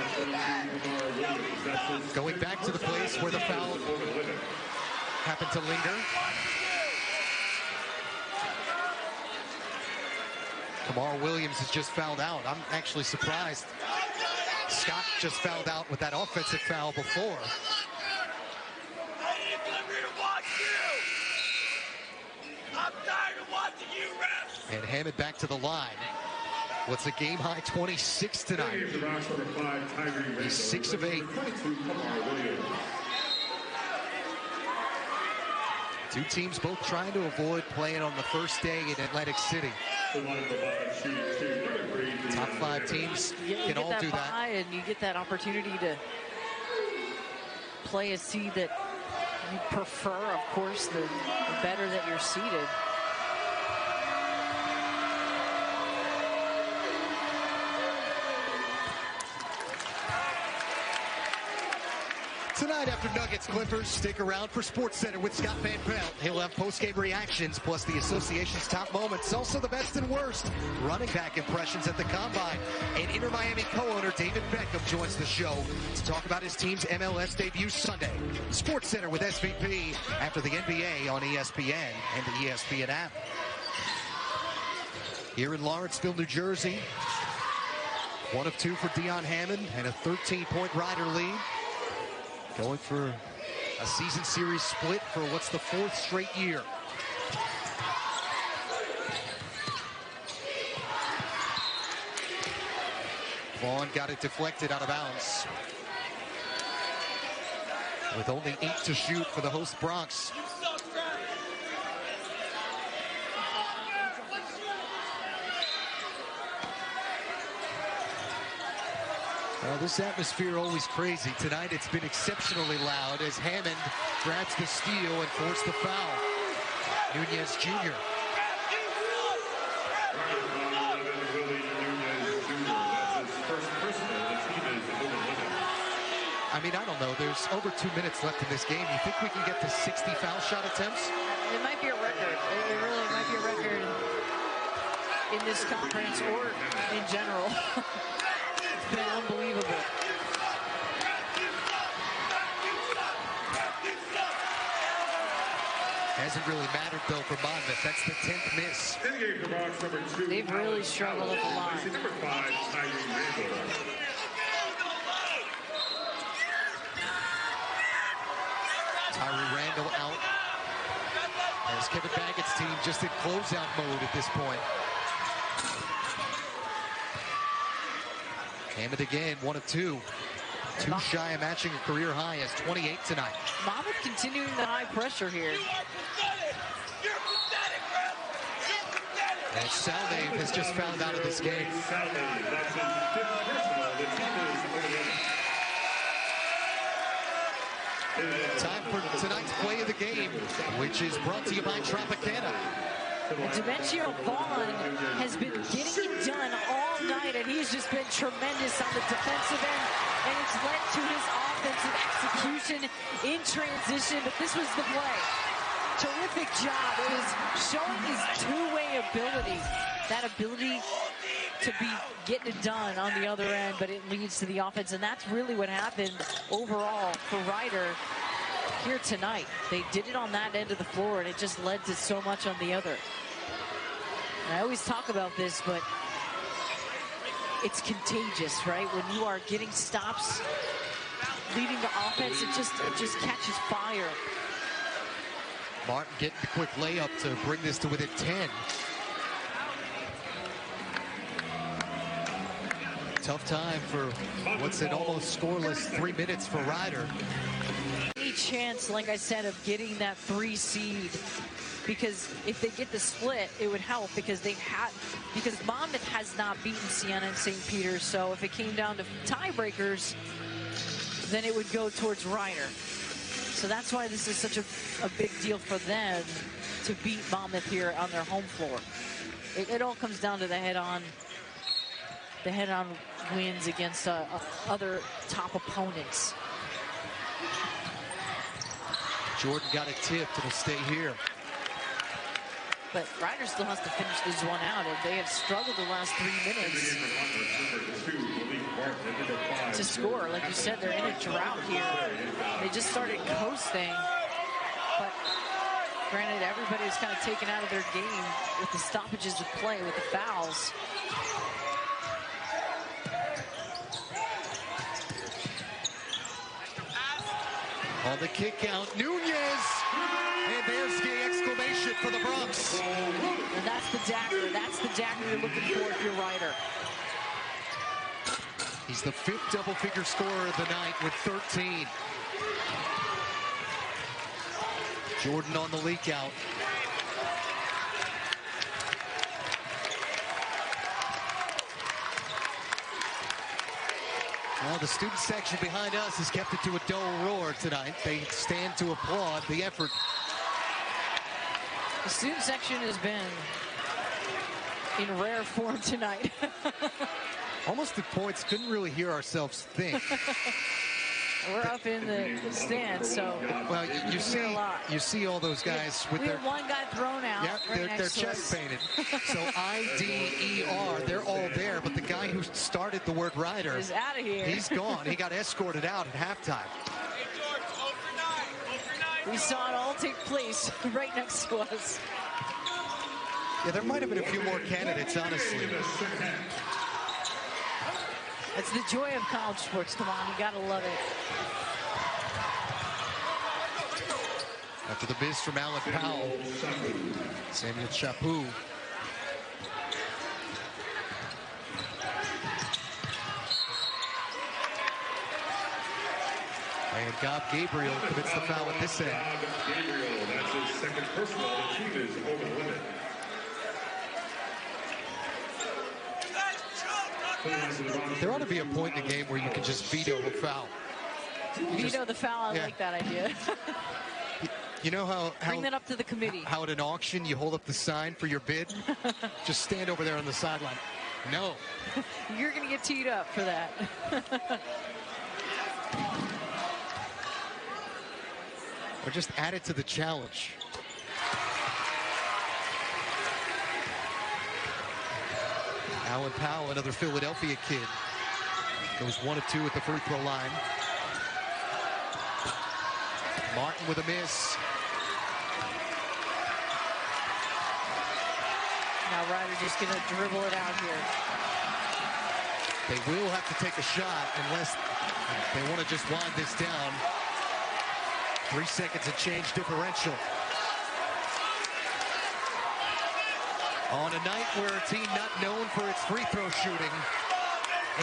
Speaker 2: going back to the place where the foul happened to linger. Kamar Williams has just fouled out. I'm actually surprised. Scott just fouled out with that offensive foul before. And Hammond back to the line. What's a game-high 26 tonight? He's 6 of 8. Two teams both trying to avoid playing on the first day in Atlantic City. Top 5 teams can all do that.
Speaker 3: And you get that opportunity to play a seed that you prefer. Of course, the better that you're seeded.
Speaker 2: Tonight after Nuggets Clippers, stick around for SportsCenter with Scott Van Pelt. He'll have post-game reactions, plus the association's top moments, also the best and worst, running back impressions at the Combine. And Inter Miami co-owner David Beckham joins the show to talk about his team's MLS debut Sunday. SportsCenter with SVP after the NBA on ESPN and the ESPN app. Here in Lawrenceville, New Jersey, 1 of 2 for Dion Hammond and a 13-point Ryder lead. Going for a season series split for what's the 4th straight year. Vaughn got it deflected out of bounds. With only 8 to shoot for the host Bronx. This atmosphere always crazy. Tonight it's been exceptionally loud as Hammond grabs the steal and forced the foul. Nunez Jr. I mean, I don't know. There's over 2 minutes left in this game. You think we can get to 60 foul shot attempts?
Speaker 3: It might be a record. It really might be a record in this conference or in general. It's been unbelievable.
Speaker 2: Hasn't really mattered, though, for Monmouth. That's the 10th miss.
Speaker 3: They've really struggled at the line.
Speaker 4: Number 5, Tyere Marshall.
Speaker 2: Tyrie Randall out. As Kevin Baggett's team just in closeout mode at this point. Hammond again, 1 of 2. 2 shy of matching a career high as 28 tonight.
Speaker 3: Monmouth continuing the high pressure here.
Speaker 2: And Salve has just found out of this game. Time for tonight's play of the game, which is brought to you by Tropicana.
Speaker 3: And Demetrio Vaughn has been getting it done all night, and he's just been tremendous on the defensive end, and it's led to his offensive execution in transition, but this was the play. Terrific job. It was showing his two-way ability, that ability to be getting it done on the other end, but it leads to the offense, and that's really what happened overall for Ryder here tonight. They did it on that end of the floor, and it just led to so much on the other. And I always talk about this, but it's contagious, right? When you are getting stops, leading to offense, it just catches fire.
Speaker 2: Martin getting the quick layup to bring this to within 10. Tough time for what's an almost scoreless 3 minutes for Ryder.
Speaker 3: Any chance, like I said, of getting that 3 seed, because if they get the split, it would help because because Monmouth has not beaten Siena and St. Peter's, so if it came down to tiebreakers, then it would go towards Ryder. So that's why this is such a big deal for them to beat Monmouth here on their home floor. It all comes down to the head-on wins against other top opponents.
Speaker 2: Jordan got it tipped. It'll stay here.
Speaker 3: But Ryder still has to finish this one out. And they have struggled the last 3 minutes to score. Like you said, they're in a drought here. They just started coasting. But granted, everybody's kind of taken out of their game with the stoppages of play, with the fouls.
Speaker 2: On the kick out, Nunez. And there's the exclamation for the Bronx.
Speaker 3: And that's the dagger. That's the dagger you're looking for if you're Ryder.
Speaker 2: He's the 5th double-figure scorer of the night with 13. Jordan on the leak out. Well, the student section behind us has kept it to a dull roar tonight. They stand to applaud the effort.
Speaker 3: The student section has been in rare form tonight.
Speaker 2: Almost at points, couldn't really hear ourselves think.
Speaker 3: We're up in the stands, so
Speaker 2: well, you see all those guys with their
Speaker 3: one guy thrown out.
Speaker 2: Yeah, they're chest painted. So I-D-E-R, they're all there, but the guy who started the word Ryder
Speaker 3: is out of here.
Speaker 2: He's gone. He got escorted out at halftime.
Speaker 3: We saw it all take place right next to us.
Speaker 2: Yeah, there might have been a few more candidates, honestly.
Speaker 3: It's the joy of college sports. Come on, you gotta love it.
Speaker 2: After the miss from Alan Powell, Samuel Chaput. And Gob Gabriel commits the foul at this end.
Speaker 4: Gabriel, that's his second personal. The team is over the limit.
Speaker 2: There ought to be a point in the game where you can just veto a foul.
Speaker 3: Veto the foul, I like that idea.
Speaker 2: You know how
Speaker 3: bring that up to the committee.
Speaker 2: How at an auction you hold up the sign for your bid? Just stand over there on the sideline. No.
Speaker 3: You're going to get teed up for that.
Speaker 2: Or just add it to the challenge. Alan Powell, another Philadelphia kid, goes 1 of 2 at the free throw line. Martin with a miss.
Speaker 3: Now Ryder just going to dribble it out here.
Speaker 2: They will have to take a shot unless they want to just wind this down. 3 seconds of change differential. On a night where a team not known for its free throw shooting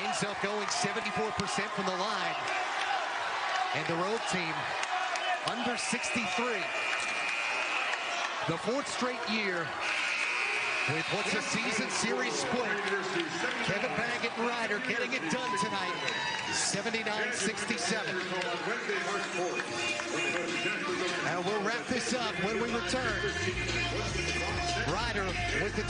Speaker 2: ends up going 74% from the line. And the road team under 63. The 4th straight year with what's a season series split. Kevin Baggett and Ryder getting it done tonight. 79-67. And we'll wrap this up when we return. Ryder with the